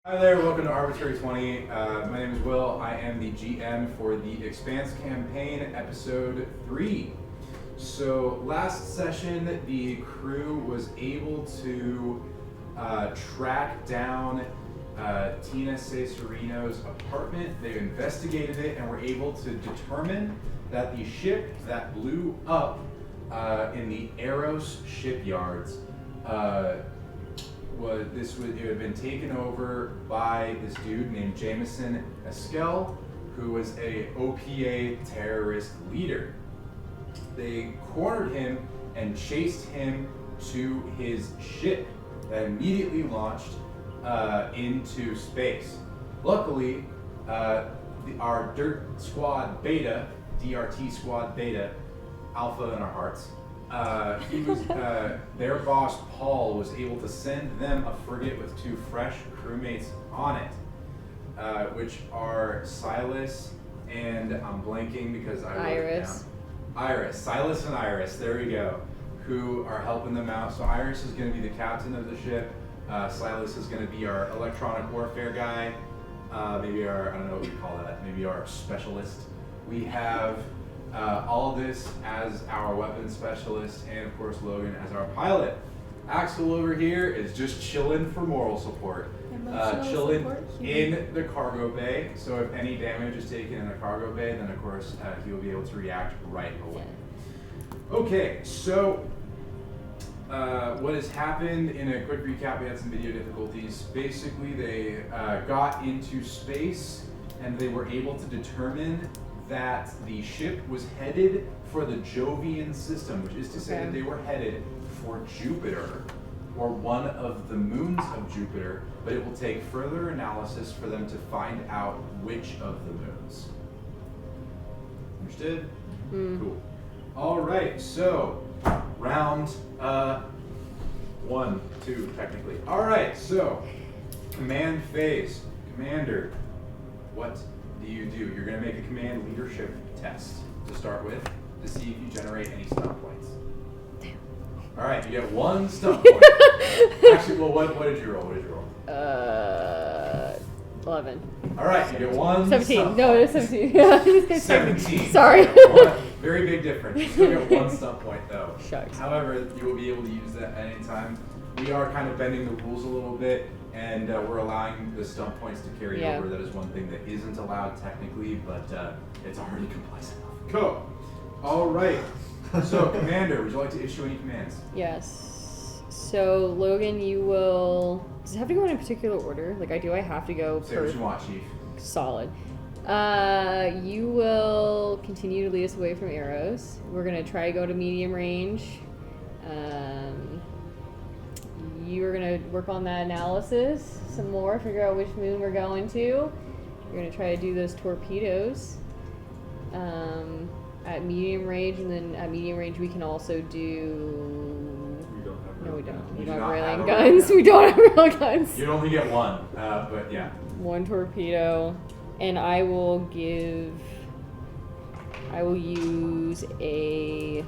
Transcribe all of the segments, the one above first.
Hi there, welcome to Arbitrary 20. My name is Will. I am the GM for the Expanse campaign, episode 3. So last session, the crew was able to track down Tina Cesarino's apartment. They investigated it and were able to determine that the ship that blew up in the Eros shipyards it had been taken over by this dude named Jameson Eskel, who was a OPA terrorist leader. They cornered him and chased him to his ship that immediately launched into space. Luckily, our Dirt Squad Beta, DRT Squad Beta, Alpha in our hearts, their boss Paul was able to send them a frigate with 2 fresh crewmates on it, which are Silas and I'm blanking because I wrote it down. Iris, Silas and Iris, there we go, who are helping them out. So Iris is going to be the captain of the ship. Silas is going to be our electronic warfare guy. Maybe our, I don't know what we call that, maybe our specialist. We have Aldous as our weapons specialist, and of course Logan as our pilot. Axel over here is just chilling for moral support. Chilling in the cargo bay, so if any damage is taken in the cargo bay, then of course he will be able to react right away. Okay, so what has happened, in a quick recap, we had some video difficulties. Basically, they got into space and they were able to determine that the ship was headed for the Jovian system, which is to say that they were headed for Jupiter, or one of the moons of Jupiter, but it will take further analysis for them to find out which of the moons. Understood? Cool. All right, so round 1, 2, technically. All right, so command phase. Commander, what do you do? You're going to make a command leadership test to start with to see if you generate any stump points. Damn. All right, you get 1 stump point. Actually, well, what did you roll? 11. All right, you get 1 17. stump No, point. it's 17. 17. Sorry. Very big difference. You still get 1 stump point, though. Shucks. However, you will be able to use that at any time. We are kind of bending the rules a little bit, and we're allowing the stump points to carry over. That is one thing that isn't allowed technically, but it's already complex enough. Go. All right. So, Commander, would you like to issue any commands? Yes. So, Logan, you will... Does it have to go in a particular order? Like, do I have to go Say what you want, Chief. Solid. You will continue to lead us away from arrows. We're going to try to go to medium range. You are going to work on that analysis some more, figure out which moon we're going to. You're going to try to do those torpedoes at medium range, and then at medium range we can also do... We don't have railing guns. We don't have railing guns. You'd only get 1, but yeah. 1 torpedo, and I will use a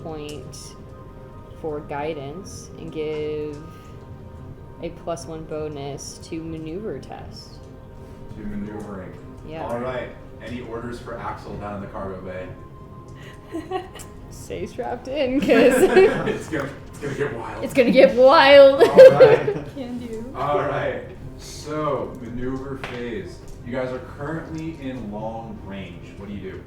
point for guidance and give a +1 bonus to maneuver test. To maneuvering. Yeah. All right. Any orders for Axel down in the cargo bay? Stay strapped in, because it's gonna get wild. It's gonna get wild. All right. Can do. All right. So maneuver phase. You guys are currently in long range. What do you do?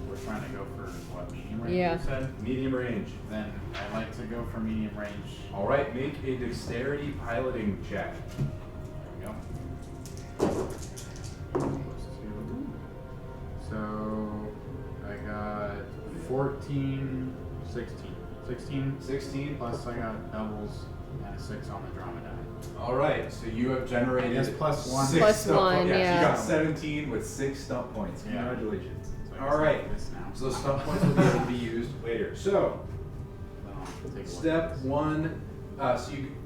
We're trying to go for what, medium range? Yeah. You said? Medium range. Then I'd like to go for medium range. All right. Make a dexterity piloting check. There we go. +2. So I got 14, 16. 16 plus I got doubles and a 6 on the drama die. All right. So you have generated Yes, +1. 6 Plus stump 1, points. Yes, yeah. you got 17 with 6 stump points. Yeah. Congratulations. So I All right. like this now. So those stump points will be able to be used later. So Take a look step at this. 1.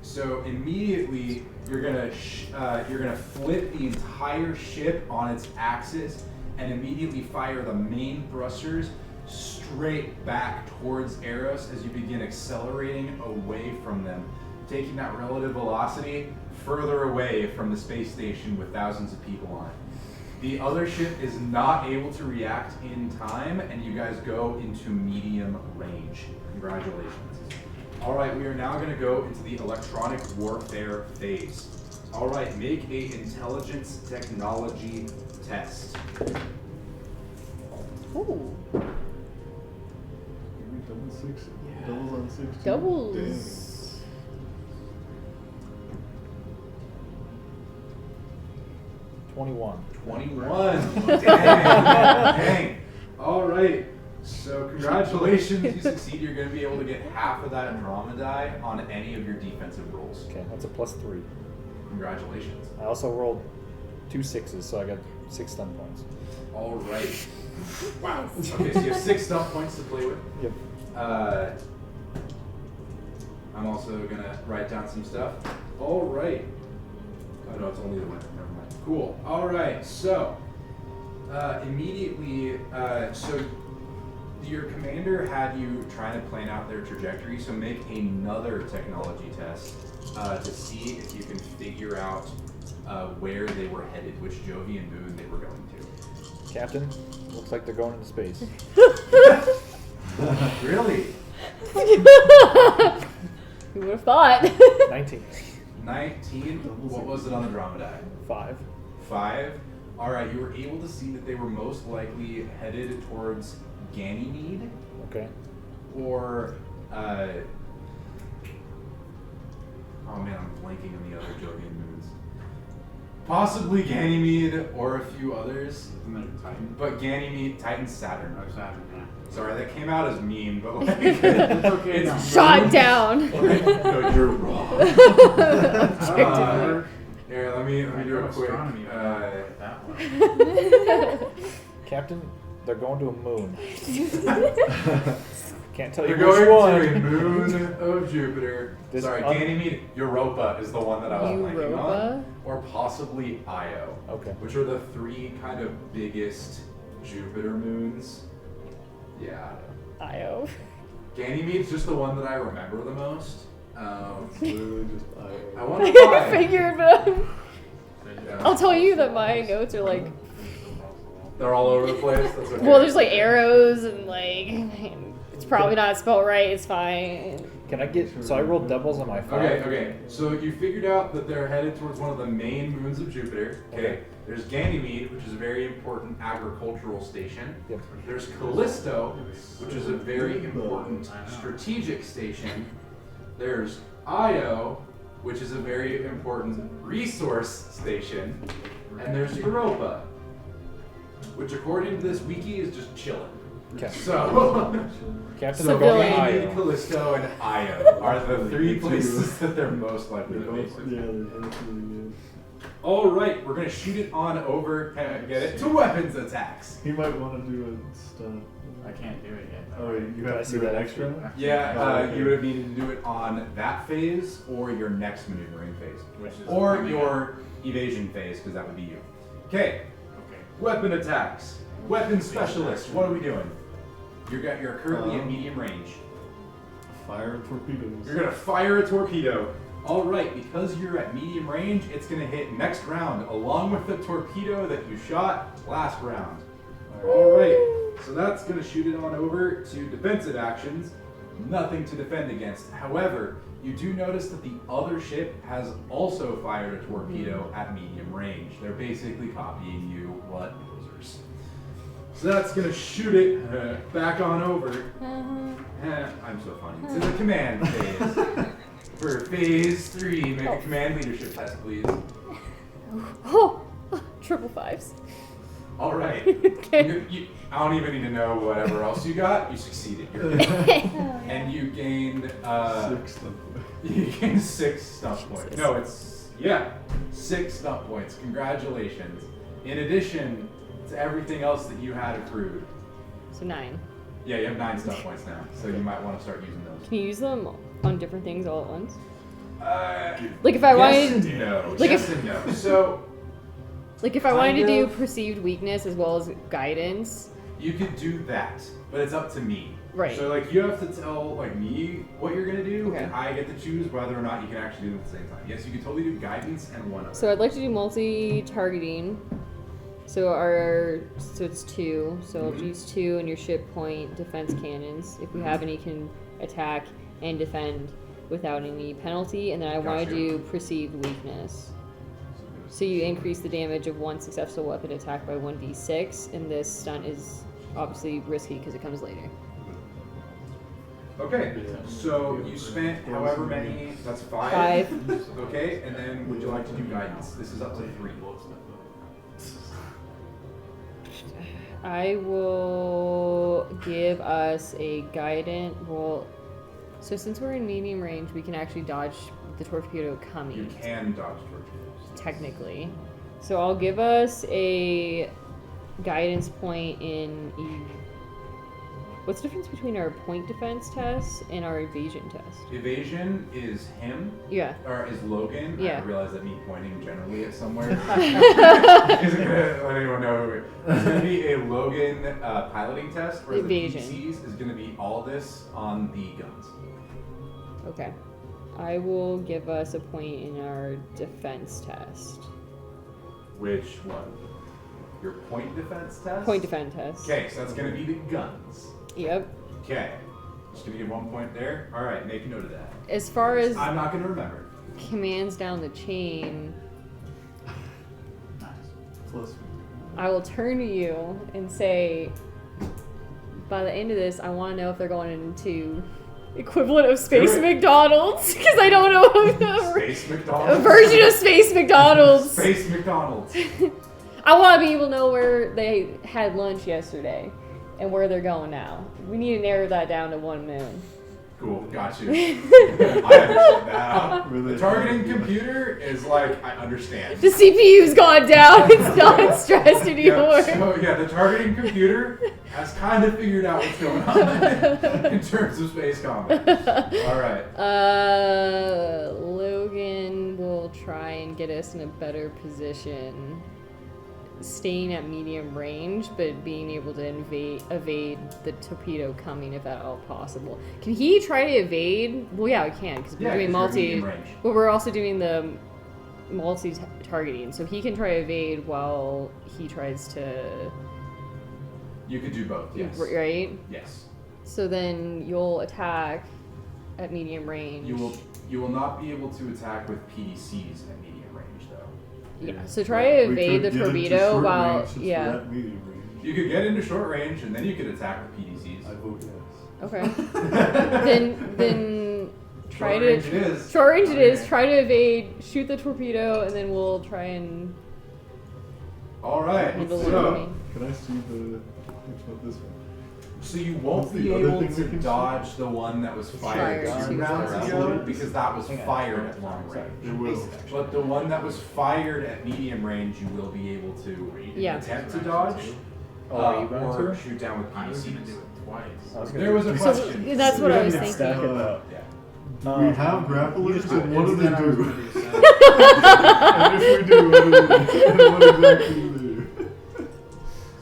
So immediately you're gonna flip the entire ship on its axis and immediately fire the main thrusters straight back towards Eros as you begin accelerating away from them. Taking that relative velocity, further away from the space station with thousands of people on it. The other ship is not able to react in time, and you guys go into medium range. Congratulations. All right, we are now going to go into the electronic warfare phase. All right, make a intelligence technology test. Ooh. Double six. Doubles on 16. Doubles. 21. 21. Dang. All right. So congratulations, you succeed. You're going to be able to get half of that Andromedai on any of your defensive rolls. Okay, that's a +3. Congratulations. I also rolled 2 6s, so I got 6 stun points. All right. Wow. Okay, so you have 6 stun points to play with. Yep. I'm also going to write down some stuff. All right. Oh, no, it's only the winner. Never mind. Cool. All right. So, immediately, so your commander had you trying to plan out their trajectory, so make another technology test to see if you can figure out where they were headed, which Jovian moon they were going to. Captain, looks like they're going into space. Really? Who would have thought? 19. 19? What was it on the Andromedai? 5. 5? Alright, you were able to see that they were most likely headed towards Ganymede, Okay. or, oh man, I'm blanking on the other Jovian moons. Possibly Ganymede or a few others, Titan. but Ganymede, Titan, Saturn. Oh, Saturn, yeah. Sorry, that came out as mean, but like, It's okay. it's Shot down. No, you're wrong. Objectively. Here, let me do a quick. That one. Captain, they're going to a moon. Can't tell you They're which going to a one. moon of Jupiter. This Sorry, un- Ganymede, Europa is the one that I was blanking Europa? on. Or possibly Io. Okay. Which are the 3 kind of biggest Jupiter moons. Yeah. Io. Ganymede's just the one that I remember the most. Literally just I wonder why. Figured, but Yeah. I'll tell you that my notes are like, They're all over the place. That's okay. well, there's like arrows and like, it's probably not spelled right. It's fine. Can I get? So I rolled doubles on my 5. Okay. So you figured out that they're headed towards one of the main moons of Jupiter. Okay. There's Ganymede, which is a very important agricultural station. Yep. There's Callisto, which is a very important strategic station. There's Io, which is a very important resource station. And there's Europa, which according to this wiki is just chilling. Okay. So, Captain, So they're going to Ganymede, Io. Callisto, and Io are the 3 places that they're most likely to be. Yeah, they're both really good. All right, we're gonna shoot it on over. Get it to weapons attacks. He might want to do a stunt. I can't do it yet. Oh, you Can I have see to do that an extra? Yeah, Oh, okay. you would have needed to do it on that phase or your next maneuvering phase, Which is or your evasion phase, because that would be you. Okay, Okay. weapon attacks. Weapon specialist. What are we doing? You're currently at Um, medium range. Fire torpedoes. You're gonna fire a torpedo. All right, because you're at medium range, it's gonna hit next round along with the torpedo that you shot last round. All right, so that's gonna shoot it on over to defensive actions. Nothing to defend against. However, you do notice that the other ship has also fired a torpedo at medium range. They're basically copying you. What losers? So that's gonna shoot it back on over. I'm so funny. To the command phase. For phase 3, make a command leadership test, please. Oh, triple 5s. All right. Okay. I don't even need to know whatever else you got. You succeeded. You're good. And you gained 6 stuff. you gained 6 stump points. No, it's 6 stump points. Congratulations. In addition to everything else that you had accrued. So 9. Yeah, you have 9 stump points now, so you might want to start using those. Can you use them on different things all at once? Uh, Like if I yes wanted, and no. like yes if- and no. So like if I wanted to kind do of- perceived weakness as well as guidance. you could do that, but it's up to me. Right. So like you have to tell like me what you're gonna do, Okay. and I get to choose whether or not you can actually do them at the same time. Yes, you can totally do guidance and one other. So I'd like to do multi-targeting. So it's 2. So I'll use 2 in your ship point defense cannons. If we have any, can attack and defend without any penalty. And then I want to Gotcha. do perceived weakness. So you increase the damage of one successful weapon attack by 1d6, and this stunt is obviously risky because it comes later. Okay, so you spent however many. That's 5. 5. Okay, and then would you like to do guidance? This is up to 3. I will give us a guidance. Well, so since we're in medium range, we can actually dodge the torpedo coming. You can dodge torpedoes. Technically. So I'll give us a guidance point in what's the difference between our point defense test and our evasion test? Evasion is him, Yeah. or is Logan. Yeah. I realize that me pointing generally at somewhere isn't gonna let anyone know who it is. It's gonna be a Logan piloting test, whereas Evasion. the PCs is gonna be all this on the guns. Okay. I will give us a point in our defense test. Which one? Your point defense test? Point defense test. Okay, so that's gonna be the guns. Yep. Okay. Just gonna give 1 point there. Alright, make a note of that. As far as I'm not gonna remember. commands down the chain, Plus, I will turn to you and say, by the end of this, I want to know if they're going into equivalent of Space Do it. McDonald's, because I don't know Space a McDonald's. version of Space McDonald's. Space McDonald's. I want to be able to know where they had lunch yesterday and where they're going now. We need to narrow that down to 1 moon. Cool, got you. I understand now. Really? The targeting computer is like, I understand. The CPU's gone down. It's not stressed anymore. So yeah, the targeting computer has kind of figured out what's going on in terms of space combat. All right. Logan will try and get us in a better position, staying at medium range, but being able to evade the torpedo coming if at all possible. Can he try to evade? Well, yeah, we can, because we're doing 'cause you're medium range. but we're also doing the multi-targeting, so he can try to evade while he tries to, You could do both. Yes. right? Yes. So then you'll attack at medium range. You will not be able to attack with PDCs at medium range though. Yeah, so try to we evade the could get into torpedo short while, range since we're yeah. at medium range. You could get into short range and then you could attack with PDCs. I vote yes. Okay. then try Short to range it is. short range it is. Okay. Try to evade, shoot the torpedo, and then we'll try and All right. handle the So, enemy. Can I see which one this one? so you won't What's the be other able thing we to can dodge the one that was fired Fired 2 two rounds rounds ago ago. because that was Hang on. fired at long range. It will. But the one that was fired at medium range, you will be able to Yeah. attempt to dodge Are you going or to? shoot down with I was gonna do PDCs. it twice. I was gonna There was a do- So question. that's what I was Yeah, thinking. Stack it up. Yeah. We have grapplers, just and what do they Instead, I was do? gonna do seven. And if we do, what do we do? And what exactly do they do?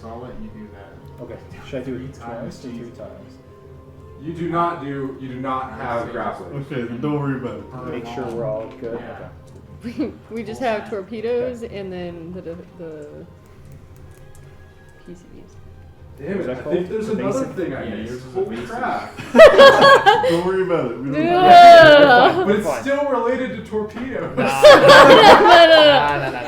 So I'll let you do that. Okay. Should I do Three it times, twice or 3 Jesus. times? You do not have grapplers. Okay, then don't worry about it. Make sure we're all good. Yeah. Okay. We just have torpedoes and then the PCBs. Damn Is it, that I called think there's another evasive? thing I Yeah, missed. yours is Holy evasive. crap. Don't worry about it. We don't Ugh. But it's Fine. still related to torpedoes. No.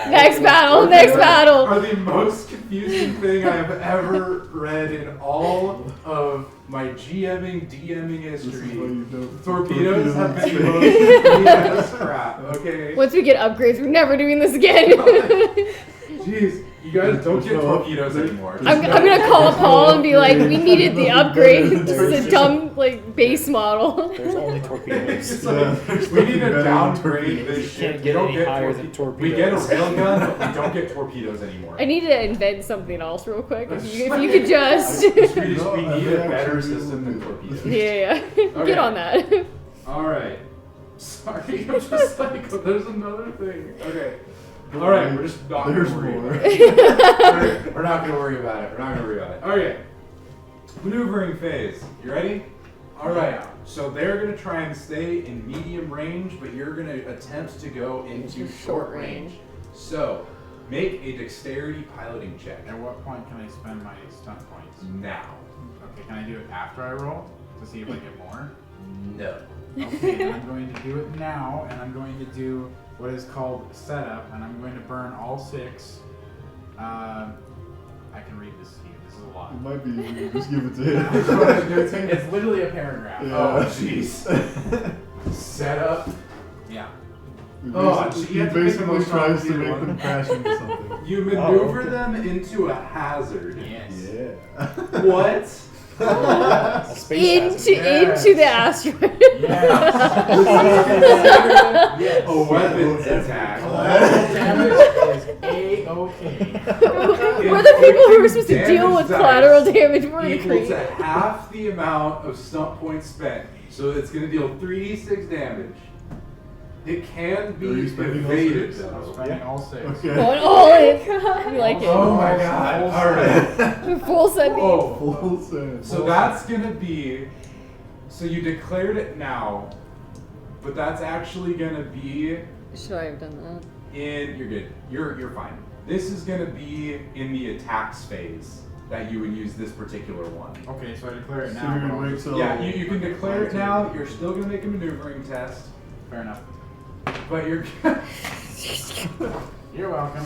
Next battle. Next battle. Are the most confusing thing I have ever read in all of my GMing, DMing This is why history. you don't. Torpedoes have been the in most space. confusing crap, okay? Once we get upgrades, we're never doing this again. Jeez, you guys don't get There's no- torpedoes there- anymore. I'm gonna call Paul and be like, we needed the upgrade. This is a There's- dumb like base model. There's only torpedoes. It's Yeah, like, there's we need nothing to better than downgrade torpedoes. this shit. Can't We get don't any get higher than We get a torpedoes. railgun, but we don't get torpedoes anymore. I need to invent something else real quick. If you That's could just. We No, need a I better actually system than will. torpedoes. Yeah. Okay. Get on that. Alright. Sorry, I'm just like, there's another thing. Okay. Alright, we're just not There's gonna worry more. about it. We're not gonna worry about it. We're not gonna worry about it. Okay. Maneuvering phase. You ready? All right. So they're gonna try and stay in medium range, but you're gonna attempt to go into short range. So make a dexterity piloting check. At what point can I spend my stunt points? Now. Okay, can I do it after I roll to see if I get more? No. Okay, then I'm going to do it now, and I'm going to do what is called setup, and I'm going to burn all 6. I can read this to you. This is a lot. It might be easier. Just give it to him. It's literally a paragraph. Yeah. Oh, jeez. Setup. Yeah. Oh, He you have to pick the basically most tries to complicated make one. them crash into something. You maneuver them into a hazard. Yes. Yeah. What? A space hazard. Into the asteroid. Yes. A weapons attack. Damage is A-okay. We're the people who are supposed to deal with collateral damage. We're gonna equal create. to half the amount of stunt points spent. So it's going to deal 3d6 damage. It can Are be you spending all evaded six? I'm though. spending all 6. Okay. Going all in. You like Oh it. my god. Alright. Full sending. Oh. Full send. So that's going to be. So you declared it now, but that's actually going to be Should I have done that? in. You're good. You're fine. This is going to be in the attacks phase that you would use this particular one. Okay, so I declare it So now. you're but gonna I'll wait just- till. Yeah, you can declare it now. You're still going to make a maneuvering test, Fair enough. but you're. You're welcome.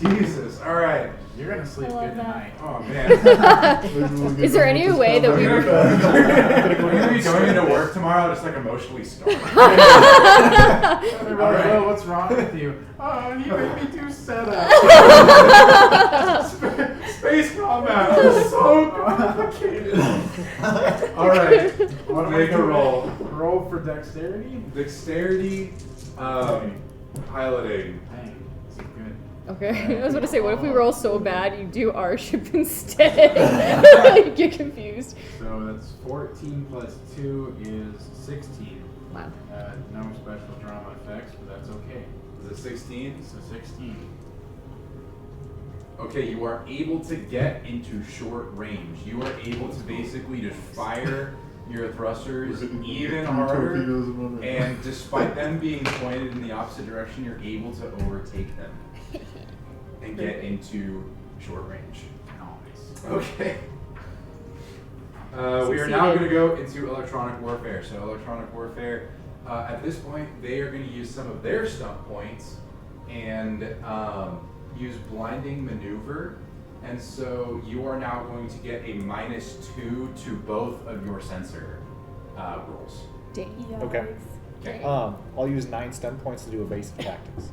Jesus. All right. You're gonna sleep I love good that. tonight. Oh man. Is there any way that we We're were- gonna be going into work tomorrow just like emotionally scarred. Everybody's All right. "Oh, what's wrong with you? Oh, you made me do setup. Space combat is so complicated. All right. What am I Make a doing? roll. Roll for dexterity? Dexterity, piloting. Dang, this is good. Okay, I was going to say, what if we roll so bad you do our ship instead? You get confused. So that's 14 plus 2 is 16. Wow. No special drama effects, but that's okay. Is it 16? So 16. Okay, you are able to get into short range. You are able to basically just fire your thrusters even harder, Torpedoes in one round. and despite them being pointed in the opposite direction, you're able to overtake them and get into short range. Nice. Okay. We are now going to go into electronic warfare. So electronic warfare, at this point, they are going to use some of their stunt points and use blinding maneuver. And so you are now going to get a -2 to both of your sensor rolls. Dang. Okay. Okay. I'll use 9 stun points to do evasive tactics.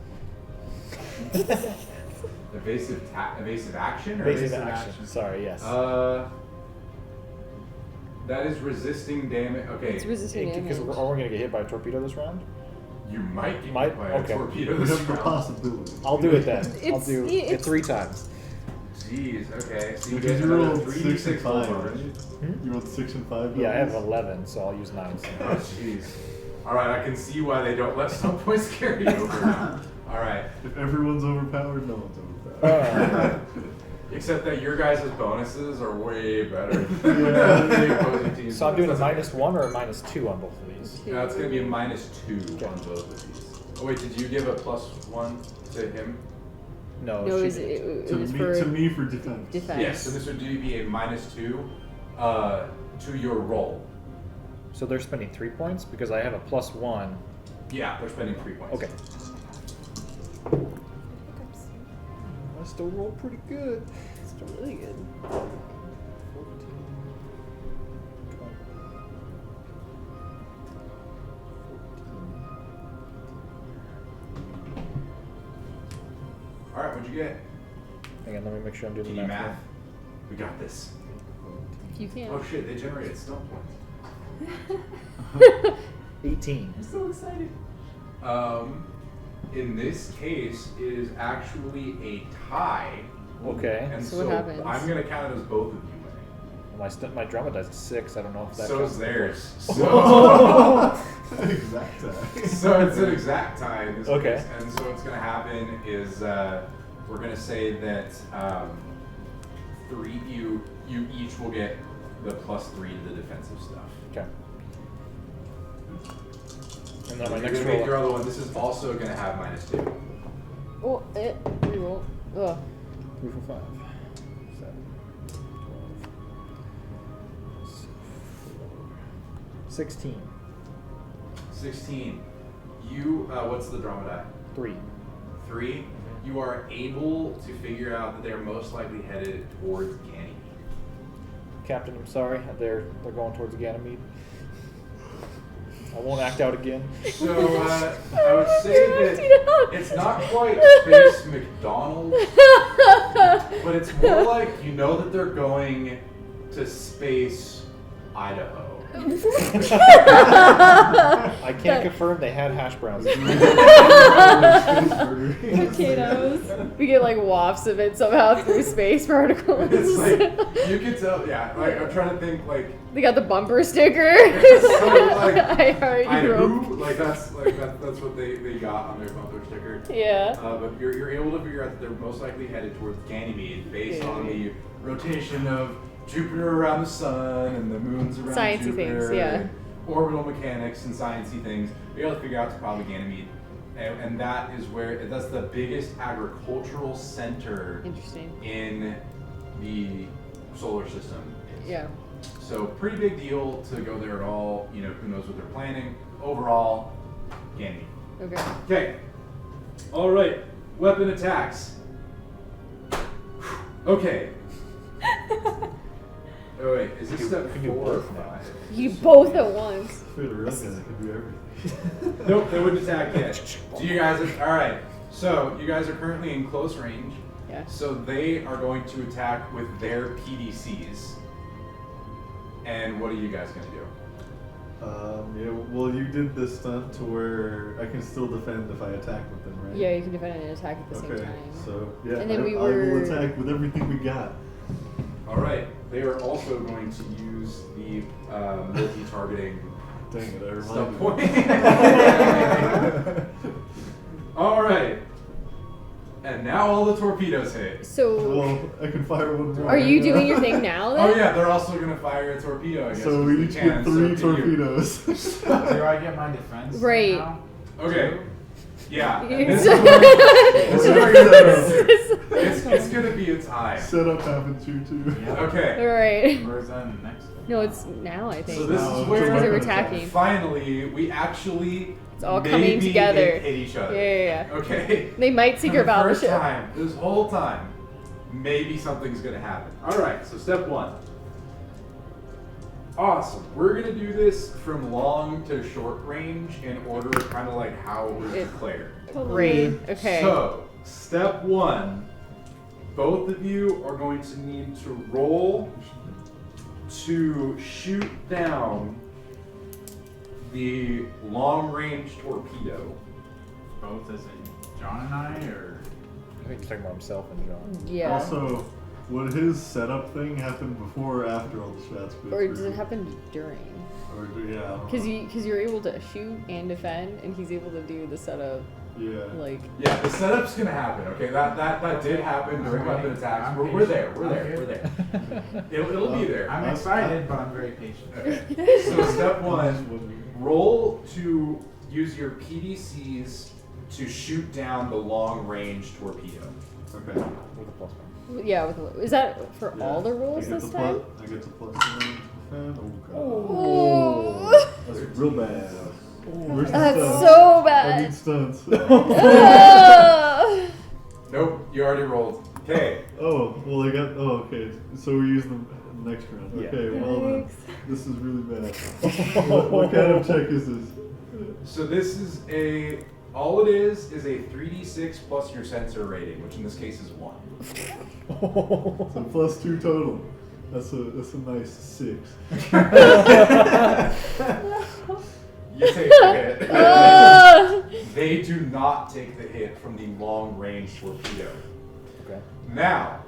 Evasive action or Evasive evasive action. action. Sorry, yes. That is resisting damage. Okay. It's resisting Because damage. are we gonna get hit by a torpedo this round? You might get Might? hit by Okay. a torpedo We this have the round. possibility. I'll do it then. I'll It's- do it it's- 3 times. Jeez, okay. So you Because get you another rolled 6 and 3d6 full 5, damage. right? You rolled 6 and 5. Yeah, I have doubles? 11, so I'll use 9. Oh, jeez. Alright, I can see why they don't let some points carry over now. Alright. If everyone's overpowered, no one's overpowered. Except that your guys' bonuses are way better Yeah. than the opposing team's. So I'm doing a bonuses. -1 or a -2 on both of these. No, it's going to be a -2 on both of these. Oh, wait, did you give a +1 to him? No, No, she it was, did. it to, was me, for to me for defense. defense. Yes, so this would be a -2 to your roll. So they're spending 3 points because I have a +1. Yeah, they're spending 3 points. Okay. I still roll pretty good. Still really good. 14, 20, 14. Alright, what'd you get? Hang on, let me make sure I'm doing Can the you math. math? We got this. If you can. Oh shit, they generated stunt points. 18. I'm so excited. In this case, it is actually a tie. Okay. And So what happens? I'm gonna count it as both of you winning. My drama dice is 6. I don't know if that So counts is as theirs. Oh. So, Exact time. so it's an exact tie in this Okay. case. And so what's gonna happen is we're gonna say that you each will get the +3 to the defensive stuff. Okay. And then my You're next gonna make your roll. other one. This is also going to have -2. Oh, reroll. Ugh. 3 for 5. 7, 12, 16. 16. You, what's the drama die? 3. 3. You are able to figure out that they're most likely headed towards Ganymede. Captain, I'm sorry. They're going towards Ganymede. I won't act out again. So, I would say that it's not quite Space McDonald's, but it's more like you know that they're going to Space Idaho. I can't confirm they had hash browns. Potatoes. We get like wafts of it somehow through space particles. It's like, you can tell, yeah, like, I'm trying to think, like, They got the bumper sticker. so, like, I already Idaho, wrote. that's what they got on their bumper sticker. Yeah. But you're able to figure out that they're most likely headed towards Ganymede based on the rotation of Jupiter around the sun and the moons around Sciencey Jupiter. things, yeah. And orbital mechanics and sciencey things. You're able to figure out it's probably Ganymede. And that is that's the biggest agricultural center Interesting. in the solar system. Yeah. So pretty big deal to go there at all. You know, who knows what they're planning. Overall, Ganymede. Okay. Okay. All right. Weapon attacks. Okay. Oh wait, is this step can do 4 or both now. 5? You both at once. For the real guy, I can do everything. Nope, they wouldn't attack yet. So you guys are all right. So you guys are currently in close range. Yeah. So they are going to attack with their PDCs. And what are you guys gonna do? Yeah, well, you did this stunt to where I can still defend if I attack with them, right? Yeah, you can defend and attack at the same Okay, time. so yeah, And then I we will were- attack with everything we got. All right. They are also going to use the multi-targeting Dang it, I stuff reminded point. All right. And now all the torpedoes hit. So, Well, I can fire one more. are you doing your thing now then? Oh yeah, they're also gonna fire a torpedo. I guess. So 'cause we they each can, get so 3 can you. torpedoes. Do I get my defense Right. now? Okay. Yeah. and It's- this is where This it's gonna be a tie. Setup happens here too. Okay. Alright. Where's that next one? No, it's now, I think. So this No, is it's where a Because they were weapon attack. attacking. finally we actually It's all coming maybe together. hit each other. Yeah. Okay. They might sink For your the first battleship. time, this whole time, maybe something's gonna happen. All right. So step 1. Awesome. We're gonna do this from long to short range in order of kind of like how it was declared. Great. Okay. So, step 1, both of you are going to need to roll to shoot down the long-range torpedo. Both as in John and I, or? I think he's talking about himself and John. Yeah. Also, would his setup thing happen before or after all the shots? Or does it happen during? Or yeah, I don't Because you're able to shoot and defend, and he's able to do the setup, know. Yeah. like... Yeah, the setup's gonna happen. Okay, that did happen during weapon attacks. We're there. We're there. It'll be there. I'm excited, but I'm very patient. Okay. So step 1, roll to use your PDCs to shoot down the long-range torpedo. Okay. With a +1. Yeah, with is that for Yeah. all the rolls I get this the time? I get the +1 defend. Oh god. Oh. That's real bad. Where's the That's stunts? so I bad. need stunts. Ah. Nope, you already rolled. Okay. Oh, well I got, oh okay. So we use them next round. Yeah. Okay, well then, Thanks. this is really bad. what kind of check is this? So this is all it is a 3d6 plus your sensor rating, which in this case is 1. So +2 total. That's a nice 6. You take the hit. Ah. They do not take the hit from the long-range torpedo. Okay. Now,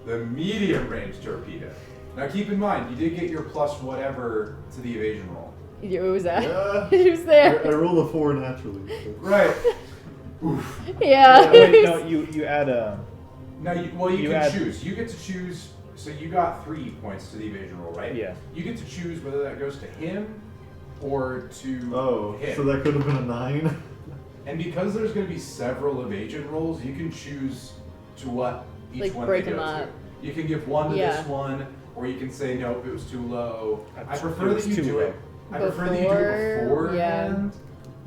the medium-range torpedo. Now keep in mind, you did get your plus whatever to the evasion roll. What was that? Yeah. He was I there. rolled a 4 naturally. so- Right. Oof. Yeah. Wait, no, you add a. Now, you You can add- choose. You get to choose so you got 3 points to the evasion roll, right? Yeah. You get to choose whether that goes to him or to him. So that could have been a 9. And because there's going to be several evasion rolls, you can choose to what each Like, one break they go them to. up. You can give one to Yeah. this one, or you can say nope, it was too low. I It prefer was that you too do low. it. I prefer that you do it Before, yeah. beforehand.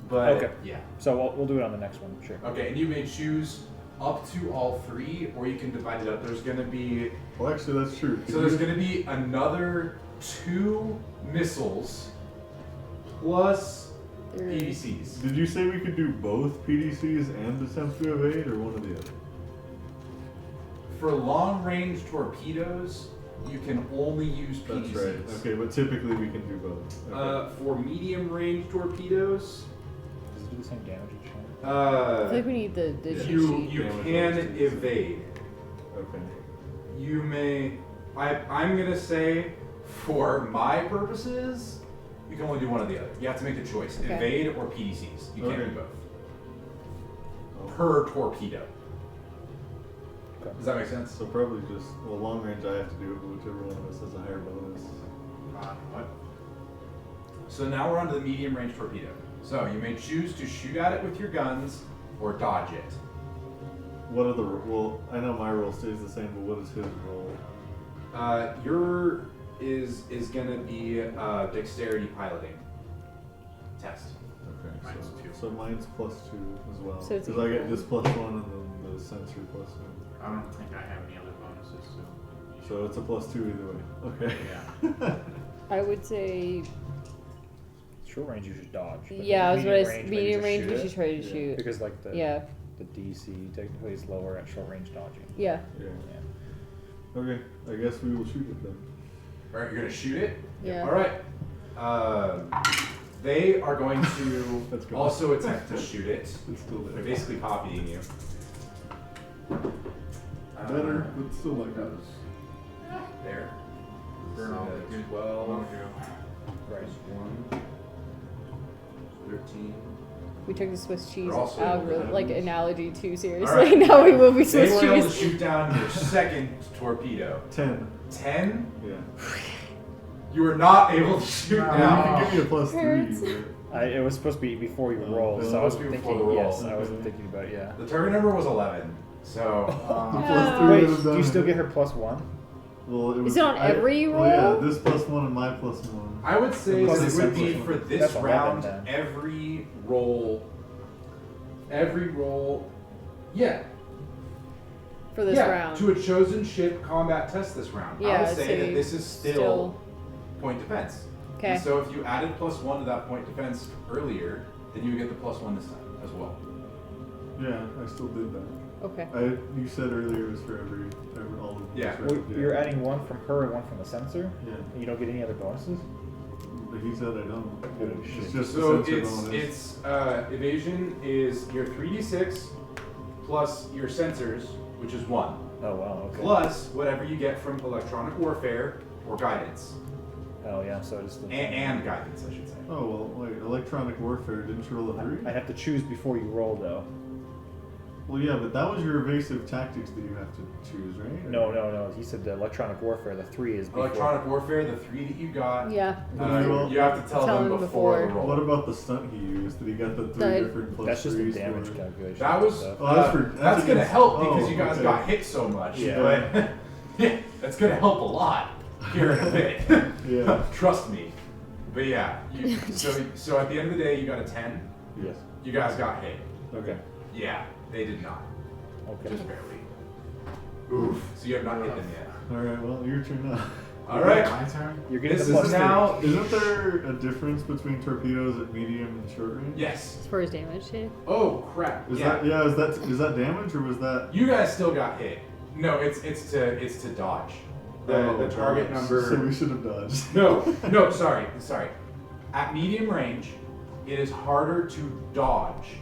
But Okay. yeah. So we'll do it on the next one, sure. Okay, and you may choose up to all 3, or you can divide it up. There's going to be Well, actually, that's true. So there's going to be another 2 missiles plus PDCs. Did you say we could do both PDCs and attempt to evade, or one or the other? For long-range torpedoes, you can only use PDCs. That's right. Okay, but typically we can do both. Okay. For medium-range torpedoes, Does it do the same damage each time? I feel like we need the cheat you sheet. can evade. Okay. You may. I'm gonna say, for my purposes, you can only do one or the other. You have to make the choice: Okay. evade or PDCs. You can't Okay. do both. Per torpedo. Okay. Does that make sense? So probably just, well, long range I have to do it, but whichever one of us has a higher bonus. What? So now we're on to the medium range torpedo. So you may choose to shoot at it with your guns or dodge it. What are the, well, I know my roll stays the same, but what is his roll? Your is gonna be a dexterity piloting test. Okay, Mine's so, 2. so mine's +2 as well. So it's Because I get equal. this +1 and then the sensor +1. I don't think I have any other bonuses, so. So it's a +2 either way. Okay. Yeah. I would say, Short range you should dodge. but yeah, I was medium about to range, say, maybe medium just range shoot we it. should try to Yeah. shoot. Because like the Yeah, DC technically is lower at short range dodging. yeah. Yeah. Yeah. Okay, I guess we will shoot it then. All right, you're gonna shoot it. Yeah. All right. They are going to Let's go. also attempt to shoot it. It's still They're there. basically copying you. Better, but still like that. There. Burn all the good 12. mojo. Right. 1. 13. We took the Swiss cheese They're also able to algorithm, have like these. analogy too seriously. All right. Now we will be They Swiss were able to cheese. shoot down your second torpedo. 10. 10. Yeah. You were not able to shoot No. You down. can give me a Hurts. +3. It was supposed to be before you Oh, roll, it so I was was before thinking the roll. yes. I wasn't thinking about yeah. The target number was 11. So The Yeah. +3 Wait, would have do done you still it. get her +1? Well, it was, Is it on every Well, yeah, roll? this +1 and my +1. I would say Plus that the it would be sensor. for this That's 11 round. then. Every roll. Yeah. For this yeah. round. To a chosen ship combat test this round. I Yeah, would I'd say that this is still point defense. Okay. And so if you added +1 to that point defense earlier, then you would get the +1 this time as well. Yeah, I still did that. Okay. You said earlier it was for every all of them. Yeah. Well, you're adding one from her and one from the sensor. Yeah. And you don't get any other bonuses. But he said I don't. Oh, shit. It's just So the sensor bonus. it's evasion is your 3d6 plus your sensors, which is 1, Oh wow. Okay. plus whatever you get from electronic warfare or guidance, Oh yeah. So it's the and guidance, I should say. Oh well, wait. Electronic warfare. Didn't you roll a 3? I have to choose before you roll though. Well, yeah, but that was your evasive tactics that you have to choose, right? No. He said the electronic warfare. The 3 is before. Electronic warfare, the 3 that you got, Yeah. you have to tell them before the roll. What about the stunt he used? Did he get the 3 The- different plus That's just the 3s damage for- calculation. That was stuff. Oh, that's for- that's that's gonna against- help because oh, you guys okay. got hit so much. Yeah. But yeah, that's gonna help a lot here in a bit. Yeah. Trust me. But yeah, so at the end of the day, you got a 10. Yes. You guys got hit. Okay. Yeah, they did not. Okay. Just barely. Oof. So you have not hit them yet. All right. Well, your turn now. All right. My turn? You're getting This the plus is now. Isn't there a difference between torpedoes at medium and short range? Yes. As far as damage too. Oh crap. Is yeah. that is that damage or was that? You guys still got hit. No, it's to dodge. The target dodge. number. So we should have dodged. No, sorry. At medium range, it is harder to dodge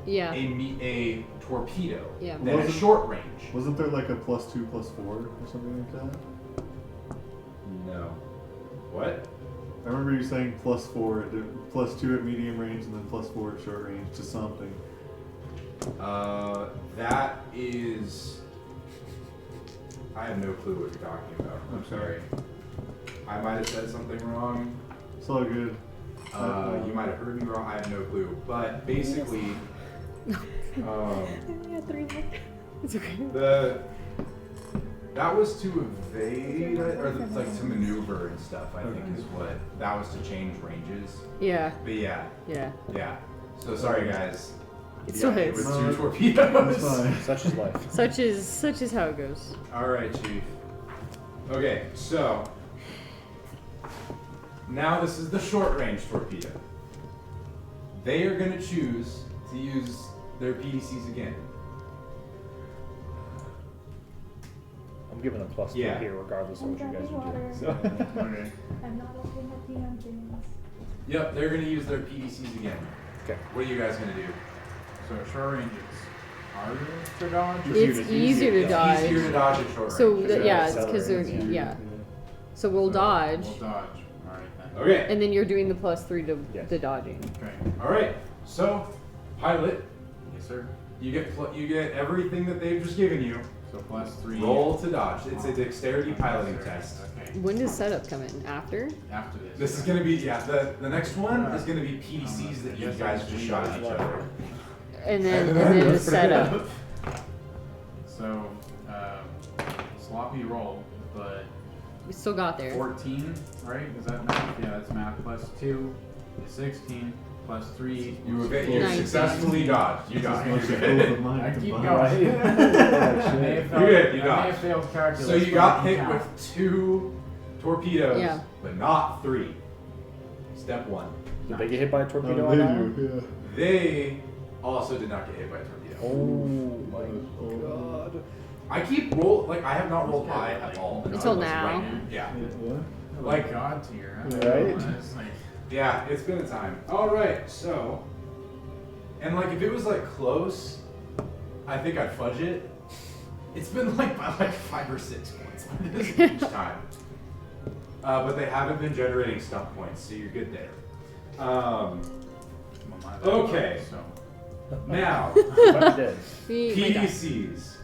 Yeah. a torpedo Yeah. than at Wasn't- short range. Wasn't there like a +2, +4 or something like that? No. What? I remember you saying +4, +2 at medium range and then +4 at short range to something. That is. I have no clue what you're talking about. I'm sorry. I might have said something wrong. It's all good. You might have heard me wrong. I have no clue. But basically, Yeah, 3 more. It's okay. that was to evade or like to maneuver and stuff. I think is what that was to change ranges. Yeah. But yeah. Yeah. So sorry guys. It still It hits. was 2 torpedoes. It's fine. Such is life. Such is how it goes. All right, Chief. Okay, so now this is the short range torpedo. They are going to choose to use their PDCs again. I'm giving them +3 Yeah. here, regardless of what you guys are doing. So. Okay. I'm not looking at the engines. Yep, they're going to use their PDCs again. Okay. What are you guys going to do? So short ranges. Harder to dodge? It's easier to It's dodge. easier to dodge at short So range. yeah, it's because they're Accelerating. yeah. So we'll dodge, We'll dodge. Alright then. Okay. and then you're doing the +3 to Yes. the dodging. Okay. All right. So, pilot, Yes, sir. you get everything that they've just given you. So +3. Roll to dodge. It's a dexterity piloting test. Okay. When does setup come in? After? After this. This is going to be the next one is going to be PDCs that you guys just shot at each other. And then the setup. So, sloppy roll, but We still got there. 14, right? Is that math? Yeah, that's math. +2 is 16. +3. You 19. successfully dodged. You got Much as both it. of mine I keep combined. going. I may have failed- You're good, you I may dodged. have failed calculus. So you but got I can hit count. with 2 torpedoes, Yeah. but not 3. Step 1. Did they get hit by a torpedo Oh, on they that one? do, They also did not get hit by a torpedo. Oh my god. I keep I have not rolled high at all. Until now. Yeah. yeah. Like, God tier. Right? It's like, yeah, it's been a time. All right, so, and like if it was like close, I think I'd fudge it. It's been like by like 5 or 6 points each time. But they haven't been generating stump points, so you're good there. Okay. So, Now, But you did. My God. PDCs.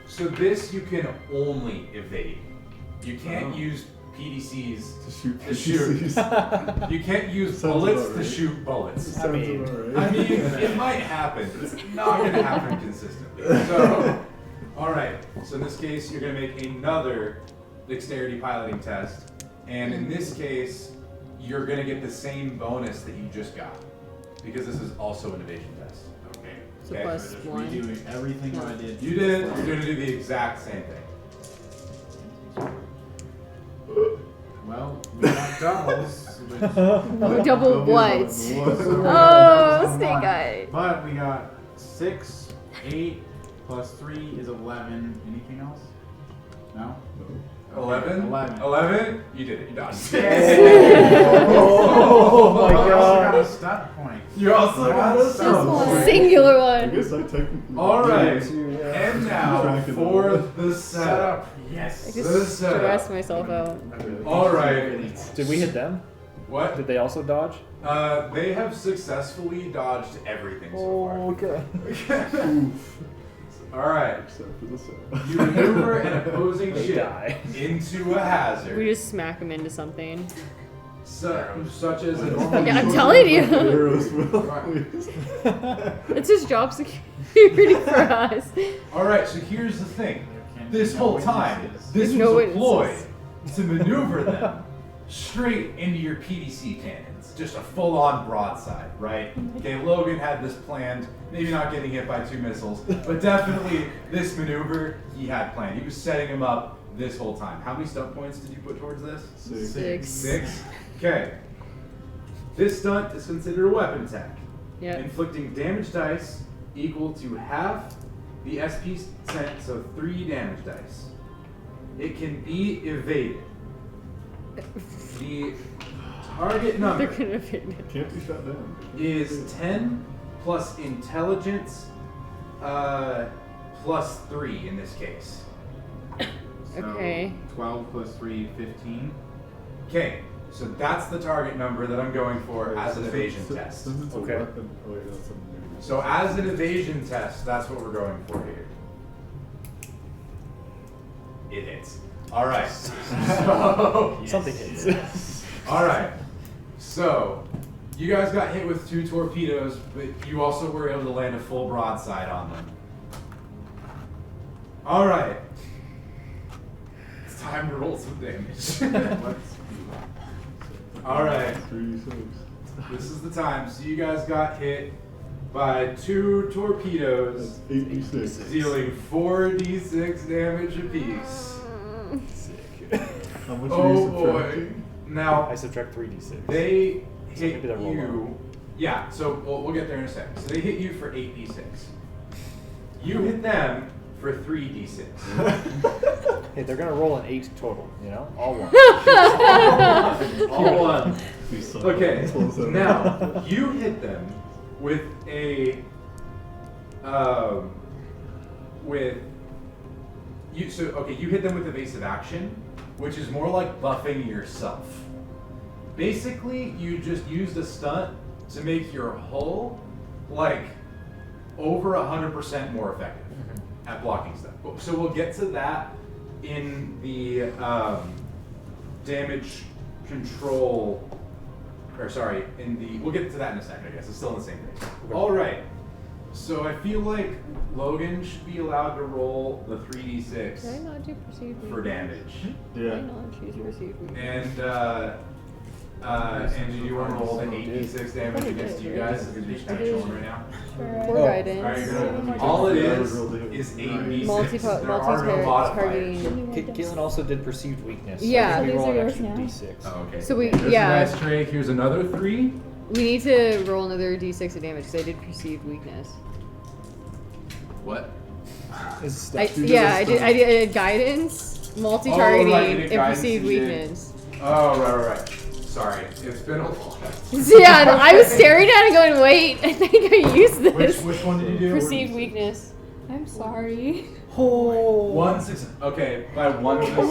So this you can only evade. You can't use PDCs To shoot to shoot. PCs. You can't use Sounds bullets about to right. shoot bullets. Sounds mean- about right. I mean, it might happen, but it's not going to happen consistently. So, all right. So in this case, you're going to make another dexterity piloting test, and in this case, you're going to get the same bonus that you just got, because this is also an evasion test. okay. So Okay. plus So just 1. redoing everything what I did. You did. You're going to do the exact same thing. Well, we got doubles. which- Double what? so Oh, doubles snake one. eye. But we got 6, 8, +3 is 11. Anything else? No? 11? 11. 11? You did it. You dodged. Oh my I also got a god. stunt point. You also got a Just stump one point. singular I one. guess I technically. All right. Yeah. And now Tracking for them. the setup. I Yes. just setup. stressed myself out. All right. Did we hit them? What? Did they also dodge? They have successfully dodged everything so okay. far. All right. Except for the setup. You maneuver an opposing They ship die. into a hazard, We just smack him into something. such as a normal. Yeah, I'm telling you. Arrows will. Right. Please. It's just job security for us. All right. So here's the thing. Can- This no whole time, witnesses. this No was a ploy witnesses. to maneuver them straight into your PDC cannons. Just a full-on broadside, right? Okay, Logan had this planned, maybe not getting hit by 2 missiles, but definitely this maneuver he had planned. He was setting him up this whole time. How many stunt points did you put towards this? 6. 6? Okay. This stunt is considered a weapon attack. Yep. Inflicting damage dice equal to half the SP sent, so 3 damage dice. It can be evaded. The target They're number gonna evade it. Can't be shot down. is 10 plus intelligence plus 3 in this case. So Okay. 12 +3, 15. Okay, so that's the target number that I'm going for as an evasion test. Since it's a Okay. weapon. Oh, wait, that's something new. So as an evasion test, that's what we're going for here. It hits. All right. So, Something hits. all right. So, you guys got hit with 2 torpedoes, but you also were able to land a full broadside on them. All right. It's time to roll some damage. All right. 3d6. This is the time. So you guys got hit by 2 torpedoes, 8d6. dealing 4d6 damage apiece. Sick. How much are Oh you boy. subtracting? Now, I subtract 3d6. they So hit maybe they'll roll you. Yeah, so we'll get there in a second. So they hit you for 8d6. You hit them for 3d6. Hey, they're gonna roll an 8 total, you know? All 1. All one. We suck. Okay, Close that. now you hit them with a you hit them with evasive action, which is more like buffing yourself. Basically, you just used a stunt to make your hull like over 100% more effective at blocking stuff. So we'll get to that in the damage control. We'll get to that in a second, I guess. It's still in the same thing. All right. So I feel like Logan should be allowed to roll the Did I 3d6 not do perceived weakness? for damage. Did I Yeah. not choose perceived weakness? And do you want to roll the 8d6 damage against you guys? Because you're actually right now. Sure. For Oh. guidance. All right, you're gonna, all it is 8d6. There are no modifiers. Multi-targeting. Galen also did perceived weakness. Yeah. So So we these roll are an yours extra now? d6. Oh, okay. So we- This is yeah. nice, Trey. Here's another 3. We need to roll another d6 of damage because I did perceived weakness. What? I did guidance, multi-targeting, Oh, right, you did and guidance, perceived you did. weakness. Oh, right. Sorry, it's been a while. So yeah, I was staring at it going, wait, I think I used this. Which one did you do? Perceived weakness. I'm sorry. Oh. 1 6. Okay, by 1 to 6. What?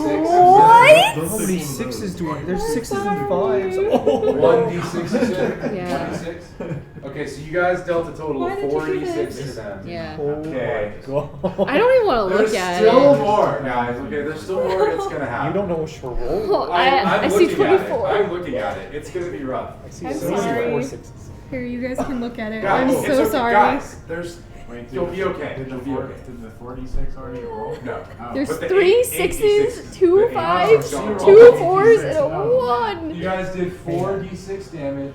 How many 6s do I? There's I'm 6s and sorry. 5s. Oh. 1d6 you said? Yeah. 1d6? Okay, so you guys dealt a total Why of did you do 4d6 to this? them. Yeah. Okay. Oh my God. I don't even want to There's look at still it. more, guys. Okay, there's still more that's gonna happen. You don't know which to roll? I I'm see looking at it. 24. I'm looking at it. It's gonna be rough. I see I'm so many sorry. 4 6s. Here, you guys can look at it. Guys, I'm it's so okay. sorry. Guys, there's. Wait, You'll be okay. Did the, You'll be okay. did the 4d6 already roll? No. Oh. There's But the 3 eight 6s, D6s, 2 the eight 5s, don't 2 roll. 4s, and a Oh. 1. You guys did 4d6 damage.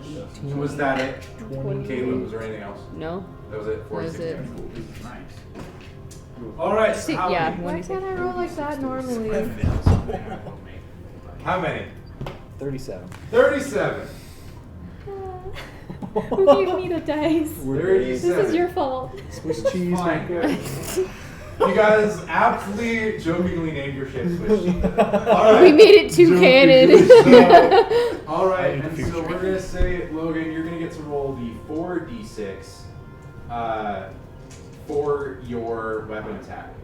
Was that it? 20. Caleb, was there anything else? No. That was it. 4d6 That was it. damage. Cool. Nice. All right. See, So how yeah. many? Why can't I roll like that normally? How many? 37. 37. Who gave me the dice? 37. This is your fault. Swiss cheese. Fine. Michael. You guys aptly, jokingly named your ship Swiss cheese. All right. We made it 2 canon. So, all right, In the and so future. we're gonna say, Logan, you're gonna get to roll the 4d6 for your weapon attack.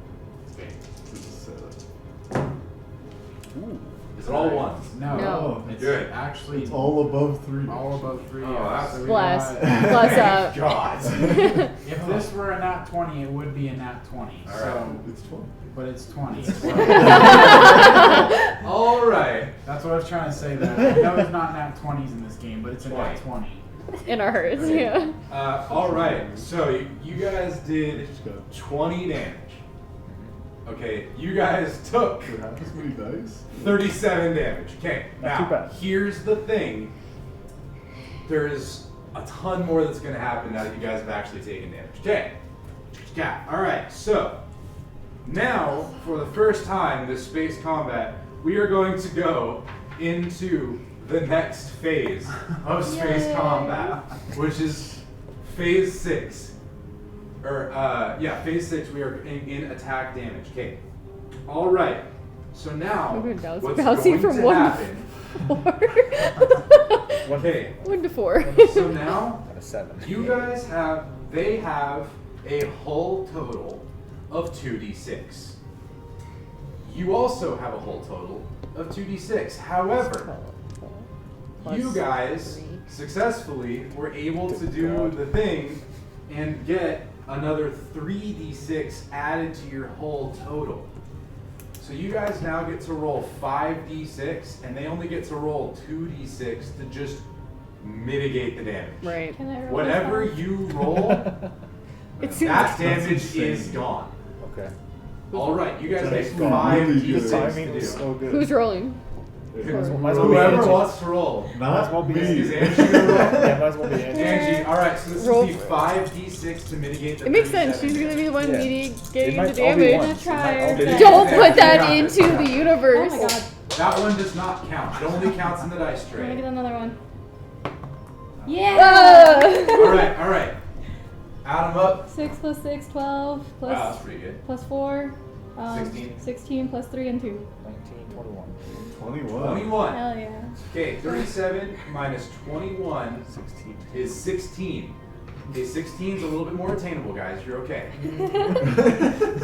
Ooh. Is it all ones? No. No. It's Good. actually It's all above 3. all above 3. Oh, yeah. that's- So we Plus. got- Plus Thank God. If this were a nat 20, it would be a nat 20. All So, right. It's 20. but it's 20. All right. That's what I was trying to say there. I know there's not nat 20s in this game, but it's a nat 20. In our hearts, yeah. All right. So you guys did 20 damage. Okay, you guys took For half as many dice? 37 damage. Okay, Not too now bad. here's the thing. There's a ton more that's going to happen now that you guys have actually taken damage. Okay, yeah. All right. So now, for the first time in this space combat, we are going to go into the next phase of space Yay. combat, which is phase 6. Phase 6, we are in attack damage. Okay. All right. So now, Okay, that was what's bouncing going from to 1 happen? to 4. Okay. 1 to 4. So now, Out of 7. they have a hull total of 2d6. You also have a hull total of 2d6. However, you guys successfully were able to do the thing and get another 3d6 added to your whole total. So you guys now get to roll 5d6, and they only get to roll 2d6 to just mitigate the damage. Right. Can I roll Whatever this you roll, It seems that That's damage insane. is gone. Okay. All right, you guys That's get gone. 5d6 The timing to was do. so good. Who's rolling? Might as well be Whoever Angie. wants to roll. Might as well Not be me. Is Angie gonna roll? Yeah, might as well be Angie. Angie, alright, so this Roll is the for it. 5d6 to mitigate the It makes sense. 37 She's gonna be the one Yeah. mitigating It might the all be damage. one. I'm gonna try. It might all be Okay. Don't Yeah, put that yeah. into the Oh universe. my god. That one does not count. It only counts in the dice I'm gonna tray. get another one. Ah. Yeah! Alright. Add them up. 6 plus 6, 12. Plus, Wow, that's pretty good. plus 4. 16. 16 plus 3 and 2. 19, 21. 21. 21. Hell yeah. Okay, 37 minus 21 16. is 16. Okay, 16 is a little bit more attainable, guys. You're okay.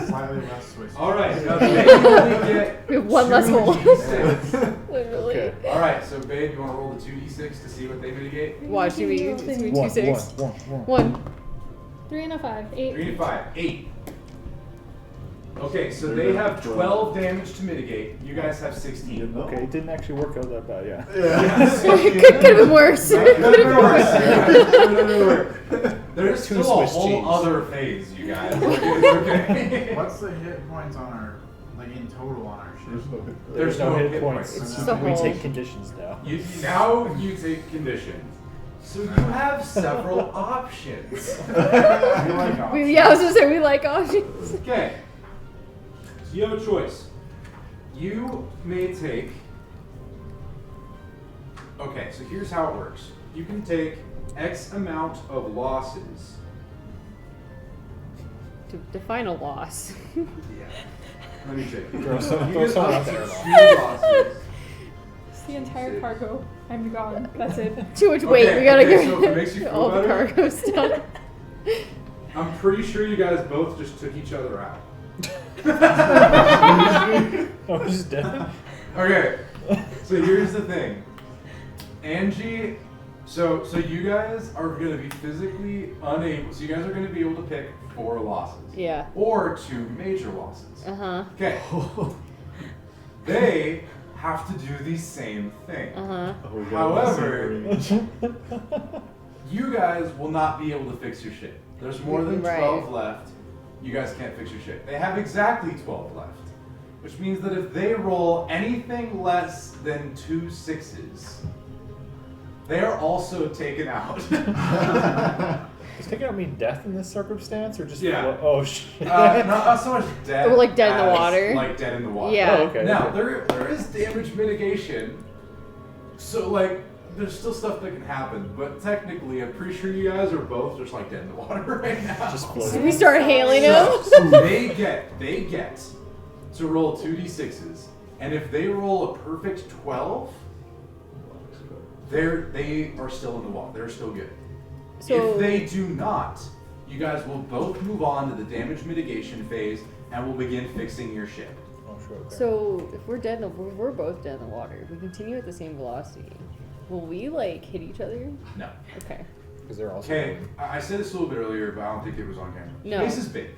Slightly less Swiss. Alright, now Babe, you only get We have one less hole. 2d6. Literally. Okay. Alright, so Babe, you want to roll the 2d6 to see what they mitigate? Watch me. Roll It's thing. gonna be 2 6. One. 3 and a 5. 8. 3 to 5. 8. Okay, so they have 12 damage to mitigate. You guys have 16. Okay, it didn't actually work out that bad, yeah. Could have been worse. Could have been worse. There's Two still a Swiss whole cheese. other phase, you guys. Like, it's okay. What's the hit points on our, like in total on our ship? There's no hit points. It's It's just a we whole- take conditions now. Now you take conditions. So you have several options. We like options. Yeah, I was gonna say we like options. Okay. So you have a choice. You may take. Okay, so here's how it works. You can take X amount of losses. To define a loss. Yeah. Let me check. Throw some- You throw get someone up out there to and 2 losses. It's the entire cargo. I'm gone. That's it. Too much weight. Okay, We gotta okay, get so if it makes you feel all the better- cargo stuff. I'm pretty sure you guys both just took each other out. Oh, he's dead. Okay, so here's the thing. Angie, so you guys are gonna be physically unable, so you guys are gonna be able to pick 4 losses. Yeah. Or 2 major losses. Uh Okay, they have to do the same thing. huh. However, you guys will not be able to fix your ship. There's more than Right. 12 left. You guys can't fix your ship. They have exactly 12 left. Which means that if they roll anything less than 2 6s, they are also taken out. Does taking out mean death in this circumstance, or just Yeah. oh shit? Not so much dead. Or like dead in the as, water. Like dead in the water. Yeah. Oh, okay. Now okay. there is damage mitigation, so like there's still stuff that can happen. But technically, I'm pretty sure you guys are both just like dead in the water right now. Just So floating. we start hailing him. So they get to roll 2d6s, and if they roll a perfect 12, they are still in the water. They're still good. So If they do not, you guys will both move on to the damage mitigation phase, and will begin fixing your ship. Oh sure. Okay. So if we're dead in the, we're both dead in the water. If we continue at the same velocity, will we like hit each other? No. Okay. Because they're also. Okay, I said this a little bit earlier, but I don't think it was on camera. No. Space is big.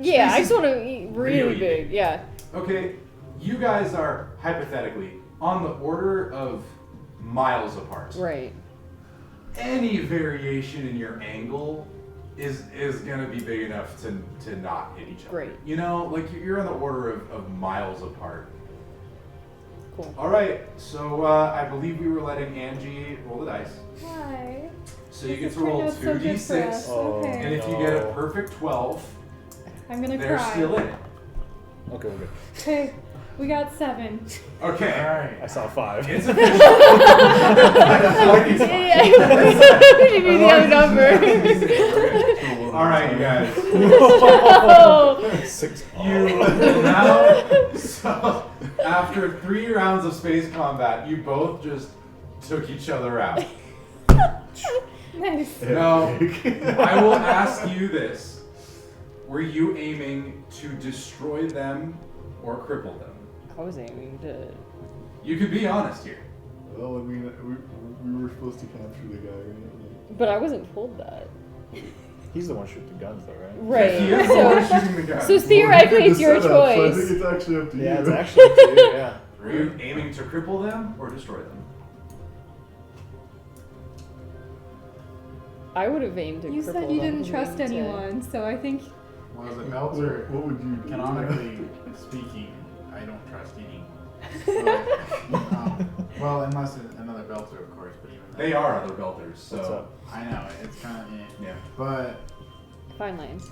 Yeah, I Space just want to eat really really big. big. Yeah. Okay, you guys are hypothetically on the order of miles apart. Right. Any variation in your angle is gonna be big enough to not hit each other. Great. You know, like you're on the order of miles apart. Cool. All right, so I believe we were letting Angie roll the dice. Hi. So you get This to roll turned out so good for 2d6, us. Oh. Okay. and if you get a No. perfect 12, I'm gonna they're cry. still in it. Okay, we're good. Okay. We got 7. Okay. I saw 5. It's official. Yeah. Give me the other number. All right, you guys. Oh. 6. You now, so after 3 rounds of space combat, you both just took each other out. Nice. Now, I will ask you this. Were you aiming to destroy them or cripple them? I was aiming to. You could be honest here. Well, I mean, we were supposed to capture the guy, right? But I wasn't told that. He's the one shooting the guns, though, right? Right. He is the one shooting the gun. So theoretically, it's your So I choice. think it's actually up to you. Yeah, it's actually up to you, yeah. Are you aiming to cripple them or destroy them? I would have aimed to You cripple said you them didn't trust to- anyone, so I think Well, the belts are What would you do? canonically speaking. I don't trust anyone. Well, unless it's another belter, of course. But even They then, are other belters, so. What's up? I know it's kind of Yeah. But Fine lines.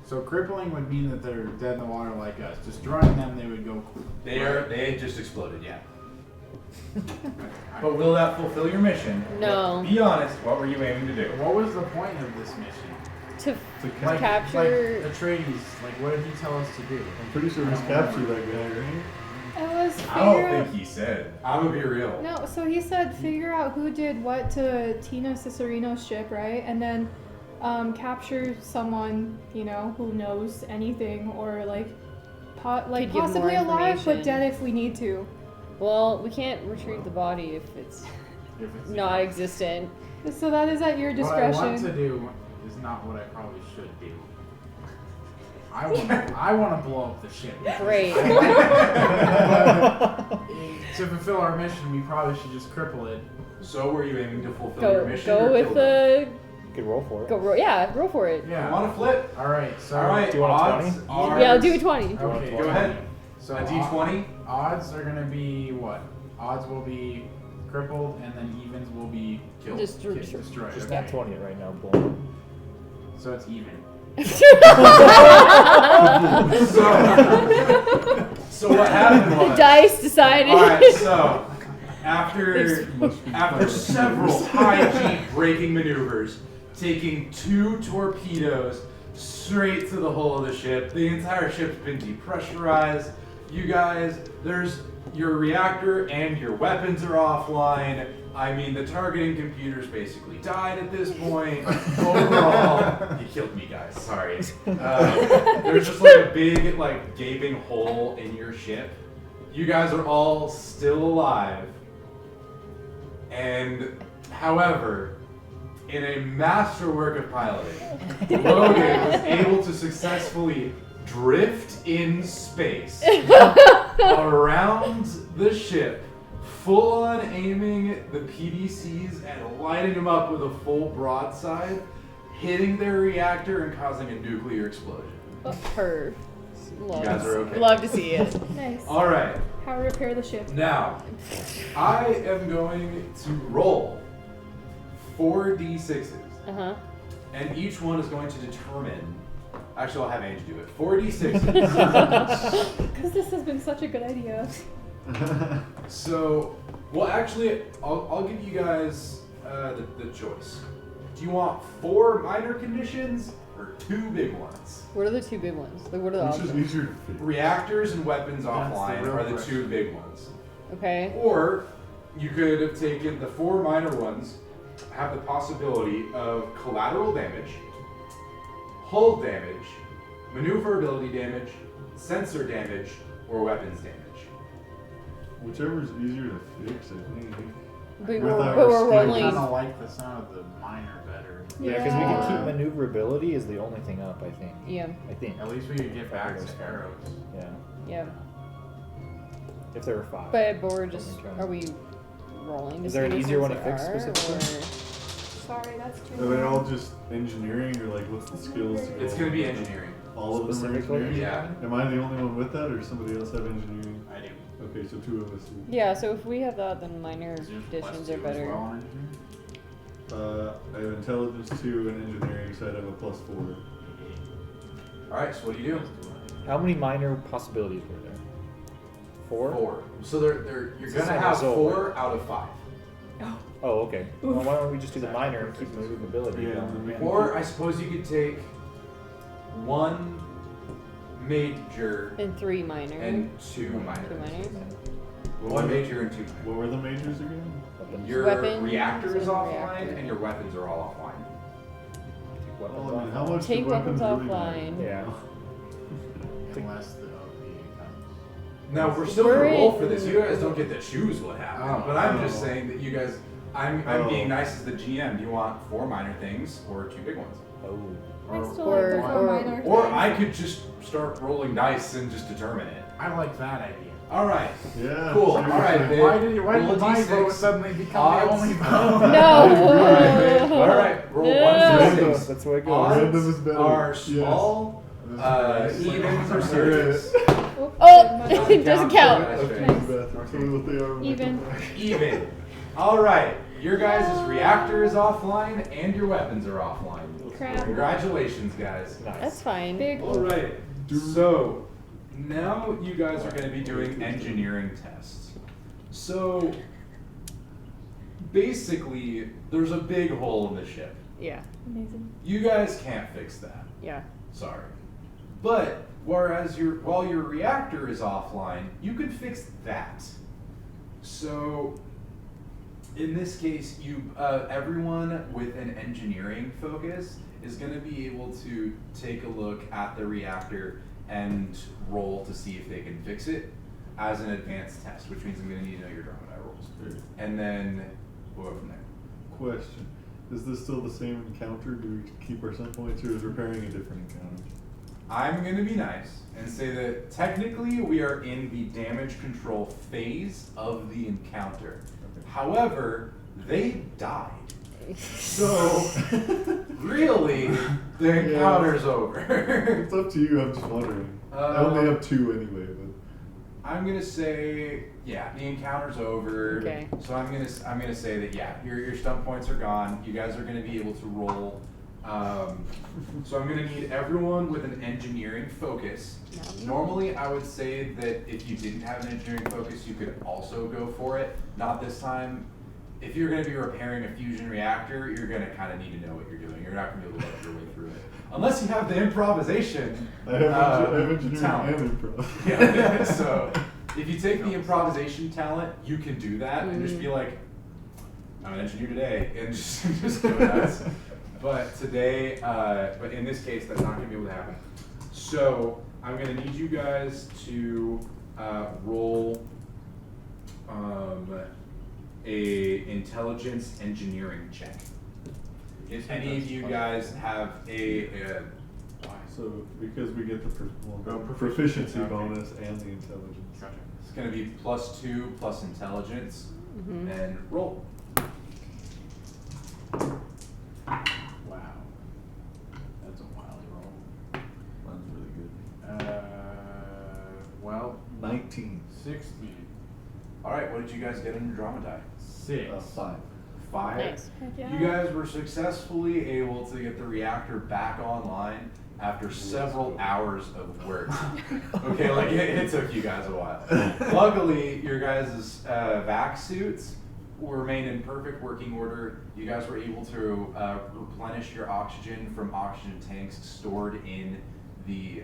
so crippling would mean that they're dead in the water like us. Destroying them, they would go. They just exploded, yeah. But will that fulfill your mission? No. Be honest, what were you aiming to do? What was the point of this mission? To To Like, capture. like Atreides. Like, what did he tell us to do? I'm pretty sure he's captured that guy, right? it was I don't figure think he said. I'm gonna be real. No, so he said figure out who did what to Tina Cicerino's ship, right? And then capture someone, who knows anything or like Could give possibly more alive but information. dead if we need to. Well, we can't retrieve the body if it's If it's not existent. So that is at your What I want to discretion. do is not what I probably should do. I want to blow up the ship. Great. To fulfill our mission, we probably should just cripple it. So were you aiming to fulfill your Go mission? go or with kill them? You could roll for it. yeah, roll for it. Yeah. You want to flip? All right. So. All right. Do you want a odds 20? are- Yeah, I'll do a 20. Okay. Go ahead. So A D20. Odds are gonna be what? Odds will be crippled, and then evens will be Killed. destroyed. Just Okay. not 20 it right now, boom. So it's even. So what happened The was. dice decided. All right. So after several high G braking maneuvers, taking 2 torpedoes straight to the hull of the ship. The entire ship's been depressurized. You guys, there's your reactor and your weapons are offline. I mean, the targeting computers basically died at this point. Overall, you killed me, guys. Sorry. There's just like a big, like, gaping hole in your ship. You guys are all still alive. And, however, in a masterwork of piloting, Logan was able to successfully drift in space around the ship, full on aiming the PDCs and lighting them up with a full broadside, hitting their reactor and causing a nuclear explosion. Her. Love, You guys are okay. love to see it. Nice. All right, How to repair the ship. now I am going to roll 4d6s. Uh-huh. And each one is going to determine. Actually, I'll have Angie do it. 4d6s. Because this has been such a good idea. So, well, actually, I'll give you guys the choice. Do you want 4 minor conditions or 2 big ones? What are the 2 big ones? Like, what are the Which is options? easier to fix? Reactors and weapons That's the offline real are the question. 2 big ones. Okay. Or you could have taken the 4 minor ones, have the possibility of collateral damage, hull damage, maneuverability damage, sensor damage, or weapons damage. Whichever is easier to fix, I think. But With we're, our but we're skill. I rolling. kind of like the sound of the minor better. Yeah, because we Yeah. can keep maneuverability is the only thing up, I think. Yeah. I think. At least we could get back to arrows. Yeah. Yeah. If there were 5. But we're just. Let me try. Are we rolling? To Is there see an which easier ones one to there fix are, specifically? or- Sorry, that's too Are they all just engineering, or like what's the skills? to It's go going to be with them? engineering. All of them are Specifically? engineering? Yeah. Am I the only one with that, or somebody else have engineering? I do. Okay, so 2 of us do. Yeah, so if we have that, then minor Is yours additions +2 are as better. well on engineering? I have intelligence 2 and engineering, so I'd have a +4. All right, so what do you do? How many minor possibilities were there? 4? 4. So you're It's going the to same have result, 4 out of 5. Oh, okay. Well, why don't we just do the minor and keep maneuverability? Yeah, going? then we can- Or I suppose you could take 1 major And 3 minor. and 2 minor. 2 minor. 1 major and 2 minor. What were the majors again? Weapons. Your Weapons reactor is and offline reactor. and your weapons are all offline. Take weapons Well, I mean, off. how much Take do weapons weapons really matter? offline. Yeah. Unless the OP comes. Now we're still We're gonna roll in- for this. You guys don't get to choose what happens. Oh. But I'm just Oh. saying that you guys, I'm being nice as the GM. Do you want 4 minor things or 2 big ones? Oh. I still Or- like the 4 minor Or things. I could just start rolling dice and just determine it. I like that idea. All right. Yeah. Cool. seriously. All right, babe. Why did Roll a my D6. vote suddenly become Odds. the only vote? All right, babe. No. All right. Roll No. 1 Random, through 6. that's the way it goes. Odds Random is better. are Yes. small, That's right. evens or Alright. serious. Oh, Doesn't it doesn't count. That's Okay, right. Beth, I'll tell you what they are when I Even. come back. Even. All right. Your guys' reactor is offline and your weapons are offline. Crap. Congratulations, guys. Nice. That's fine. Big. All right. So now you guys are going to be doing engineering tests. So basically, there's a big hole in the ship. Yeah. Amazing. You guys can't fix that. Yeah. Sorry. But while your reactor is offline, you could fix that. So in this case, everyone with an engineering focus is going to be able to take a look at the reactor and roll to see if they can fix it as an advanced test, which means I'm going to need to know your drama die rolls. Okay. And then we'll go from there. Question. Is this still the same encounter? Do we keep our sun points or is repairing a different encounter? I'm going to be nice and say that technically we are in the damage control phase of the encounter. Okay. However, they died. So, really, the encounter's over. It's up to you, I'm just wondering. I only have 2 anyway, but I'm going to say, yeah, the encounter's over. Okay. So I'm gonna say that, yeah, your stunt points are gone. You guys are going to be able to roll. So I'm going to need everyone with an engineering focus. Normally, I would say that if you didn't have an engineering focus, you could also go for it. Not this time. If you're going to be repairing a fusion reactor, you're going to kind of need to know what you're doing. You're not going to be able to let your way through it. Unless you have the improvisation I have engineering talent. and improv. Yeah, so if you take the improvisation talent, you can do that and just be like, I'm an engineer today, and just go nuts. But today, but in this case, that's not going to be able to happen. So I'm going to need you guys to roll a intelligence engineering check. If any of you guys have a So because we get the Oh, proficiency okay. bonus and the intelligence. Gotcha. it's going to be +2 plus intelligence, and roll. Wow. That's a wild roll. Mine's really good. Well, 19. 16. All right, what did you guys get on your drama die? 6. 5. 5. Nice. Heck yeah. You guys were successfully able to get the reactor back online after several hours of work. Okay, like it took you guys a while. Luckily, your guys' vac suits remain in perfect working order. You guys were able to replenish your oxygen from oxygen tanks stored in the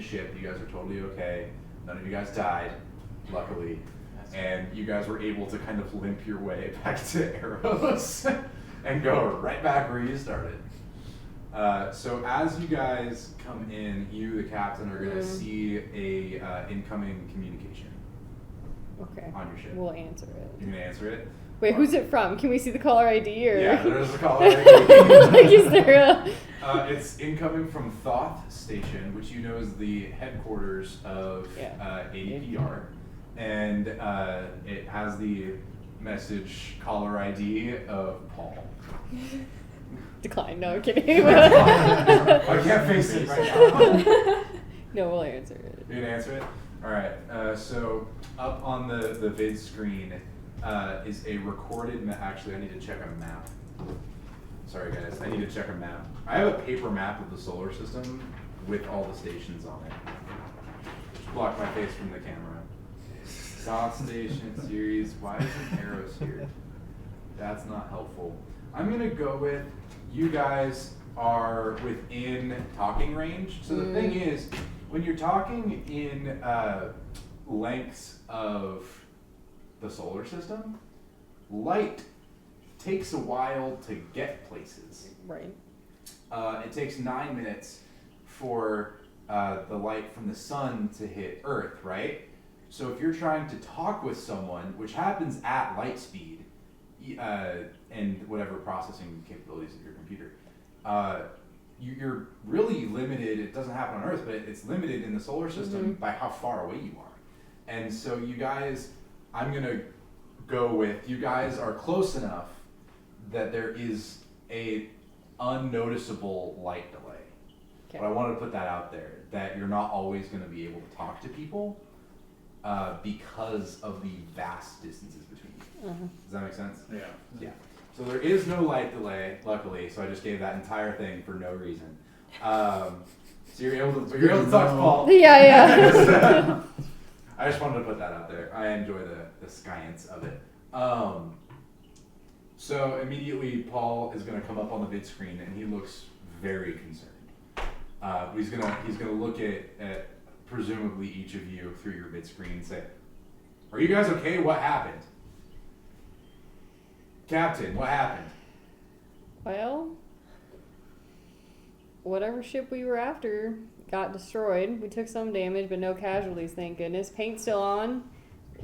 ship. You guys are totally okay. None of you guys died, luckily. And you guys were able to kind of limp your way back to Arrows and go right back where you started. So as you guys come in, you, the captain, are going to see a incoming communication Okay. on your ship. We'll answer it. You're going to answer it? Wait, who's it from? Can we see the caller ID or? Yeah, there's a caller like, ID. is there a? It's incoming from Thoth Station, which you know is the headquarters of ADPR. And it has the message caller ID of Paul. Decline. No, I'm kidding. I can't face it right now. No, we'll answer it. You can answer it? Alright, so up on the vid screen is a recorded actually, I need to check a map. Sorry guys, I need to check a map. I have a paper map of the solar system with all the stations on it. Just block my face from the camera. South Station series, why isn't Arrows here? That's not helpful. I'm gonna go with you guys are within talking range. So the thing is, when you're talking in lengths of the solar system, light takes a while to get places. Right. It takes 9 minutes for the light from the sun to hit Earth, right? So if you're trying to talk with someone, which happens at light speed, and whatever processing capabilities of your computer, you're really limited. It doesn't happen on Earth, but it's limited in the solar system by how far away you are. And so you guys, I'm gonna go with, you guys are close enough that there is a unnoticeable light delay. Okay. But I wanted to put that out there, that you're not always gonna be able to talk to people because of the vast distances between you. Does that make sense? Yeah. Yeah. So there is no light delay, luckily. So I just gave that entire thing for no reason. So you're able to talk to Paul. Yeah. I just wanted to put that out there. I enjoy the science of it. So immediately Paul is going to come up on the vid screen and he looks very concerned. He's gonna look at presumably each of you through your vid screen and say, "Are you guys okay? What happened? Captain, what happened?" Well, whatever ship we were after got destroyed. We took some damage, but no casualties, thank goodness. Paint's still on.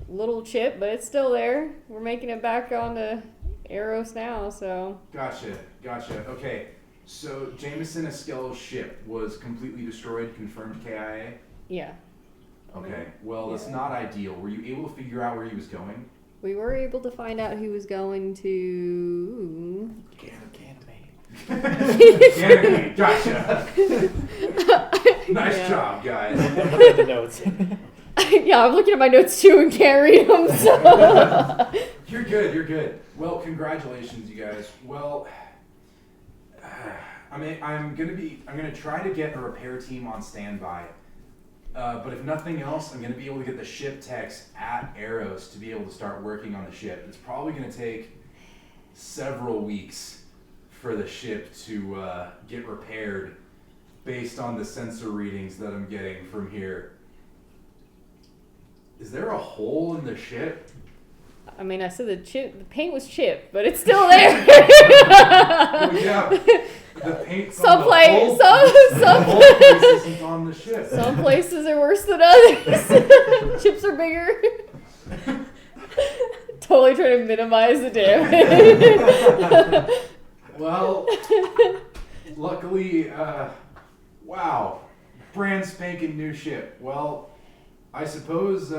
Little chip, but it's still there. We're making it back onto Eros now, so. Gotcha. Okay, so Jameson Eskel's ship was completely destroyed, confirmed KIA? Yeah. Okay, well, that's Yeah. not ideal. Were you able to figure out where he was going? We were able to find out he was going to. Ganymede, gotcha. Nice Yeah. job, guys. I'm looking at the notes. Yeah, I'm looking at my notes too and can't read them, so. You're good. Well, congratulations, you guys. Well, I'm gonna try to get a repair team on standby. But if nothing else, I'm gonna be able to get the ship techs at Eros to be able to start working on the ship. It's probably gonna take several weeks for the ship to get repaired based on the sensor readings that I'm getting from here. Is there a hole in the ship? I mean, I said the paint was chipped, but it's still there. Well, yeah, the paint's on the hole. The hole piece isn't on the ship. Some places are worse than others. Chips are bigger. Totally trying to minimize the damage. Well, luckily, wow, brand spanking new ship. Well, I suppose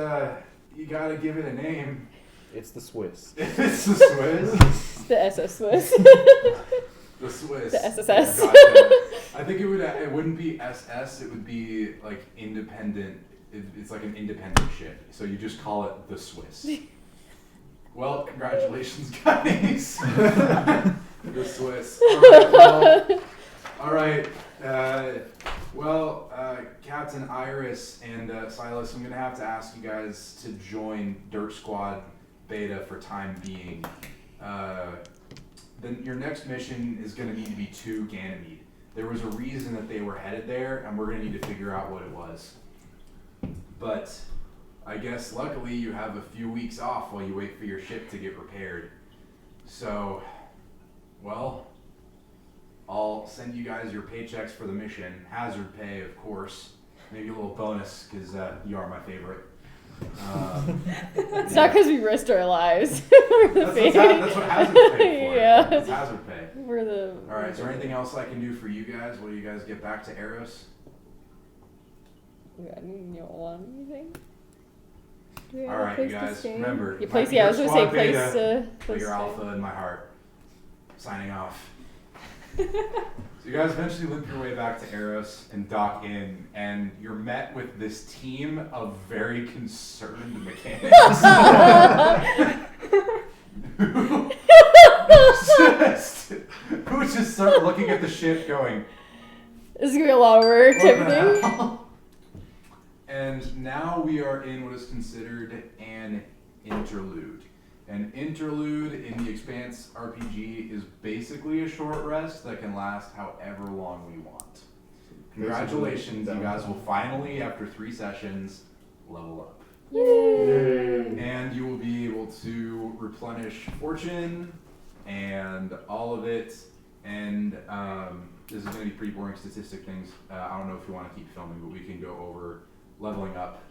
you gotta give it a name. It's the Swiss. It's the Swiss. The SS Swiss. The Swiss. The SSS. Gotcha. I think it wouldn't be SS. It would be like independent. It's like an independent ship. So you just call it the Swiss. Well, congratulations, guys. The Swiss. All right. Captain Iris and Silas, I'm going to have to ask you guys to join Dirt Squad Beta for time being. Then your next mission is going to need to be to Ganymede. There was a reason that they were headed there, and we're going to need to figure out what it was. But I guess luckily you have a few weeks off while you wait for your ship to get repaired. So, well, I'll send you guys your paychecks for the mission. Hazard pay, of course. Maybe a little bonus, because you are my favorite. It's not because we risked our lives. That's what hazard pay for. Yeah. It's hazard pay. We're the. All right, is there anything else I can do for you guys? Will you guys get back to Eros? You don't want anything? Do we All have a right, place you to guys, stay? remember. Your you place, might be yeah, I Dirt was gonna Squad say place Beta, to. but place you're to alpha in my heart. Signing off. So you guys eventually loop your way back to Eros and dock in, and you're met with this team of very concerned mechanics. who just start looking at the ship going, This is gonna be a lot of work, "What the type thing. hell?" And now we are in what is considered an interlude. An interlude in the Expanse RPG is basically a short rest that can last however long we want. Congratulations, you guys will finally, after 3 sessions, level up. Yay! And you will be able to replenish fortune and all of it. And this is going to be pretty boring statistic things. I don't know if you want to keep filming, but we can go over leveling up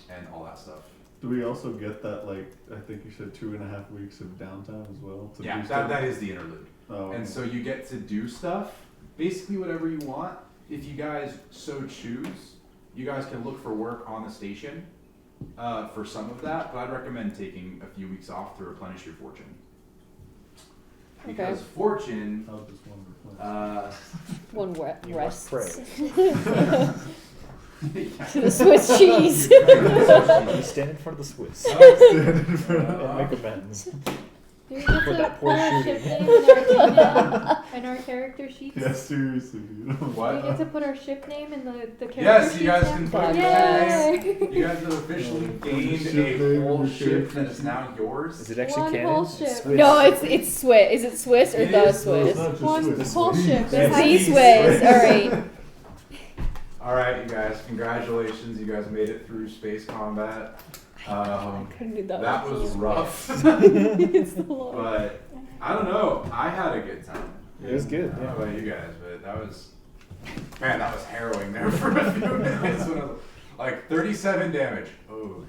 and all that stuff Do we also get that, like, I think you said 2.5 weeks of downtime as well? To Yeah, do that stuff? is the interlude. Oh, And okay. so you get to do stuff, basically whatever you want. If you guys so choose, you guys can look for work on the station for some of that, but I'd recommend taking a few weeks off to replenish your fortune. Because fortune, How's this one replaced? One You rests. must To the Swiss cheese. You stand in front of the Swiss and Uh, make amends. Do we get For to that poor put our shooting. ship name in our team and our character sheets? Yeah, seriously, dude. Do we get what? to put our ship name in the character Yes, sheets you guys now? can put your Yay! name. You guys have officially gained Ship a name, whole your ship character that is now yours. Is it actually One canon? whole It's ship. Swiss. No, it's Swiss. Is it Swiss or It the is No, it's Swiss? not just One Swiss. whole ship. Yeah. It The has- Swiss. All right. All right, you guys. Congratulations. You guys made it through space combat. Couldn't do that. That one. was rough. It's the Lord. But I don't know. I had a good time. It was good. I don't know Yeah. about you guys, but that was harrowing there for a few minutes. When I was, like 37 damage. Oh.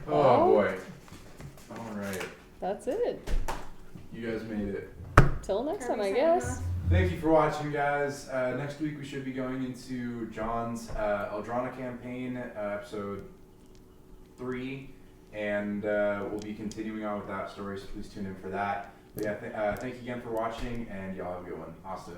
Oh boy. All right. That's it. You guys made it. Till next time, I Kirby guess. signing Thank you for watching, guys. Next week we should be going into John's Eldrana campaign, episode 3, and we'll be continuing on with that story, so please tune in for that. But yeah, thank you again for watching, and y'all have a good one. Hasta.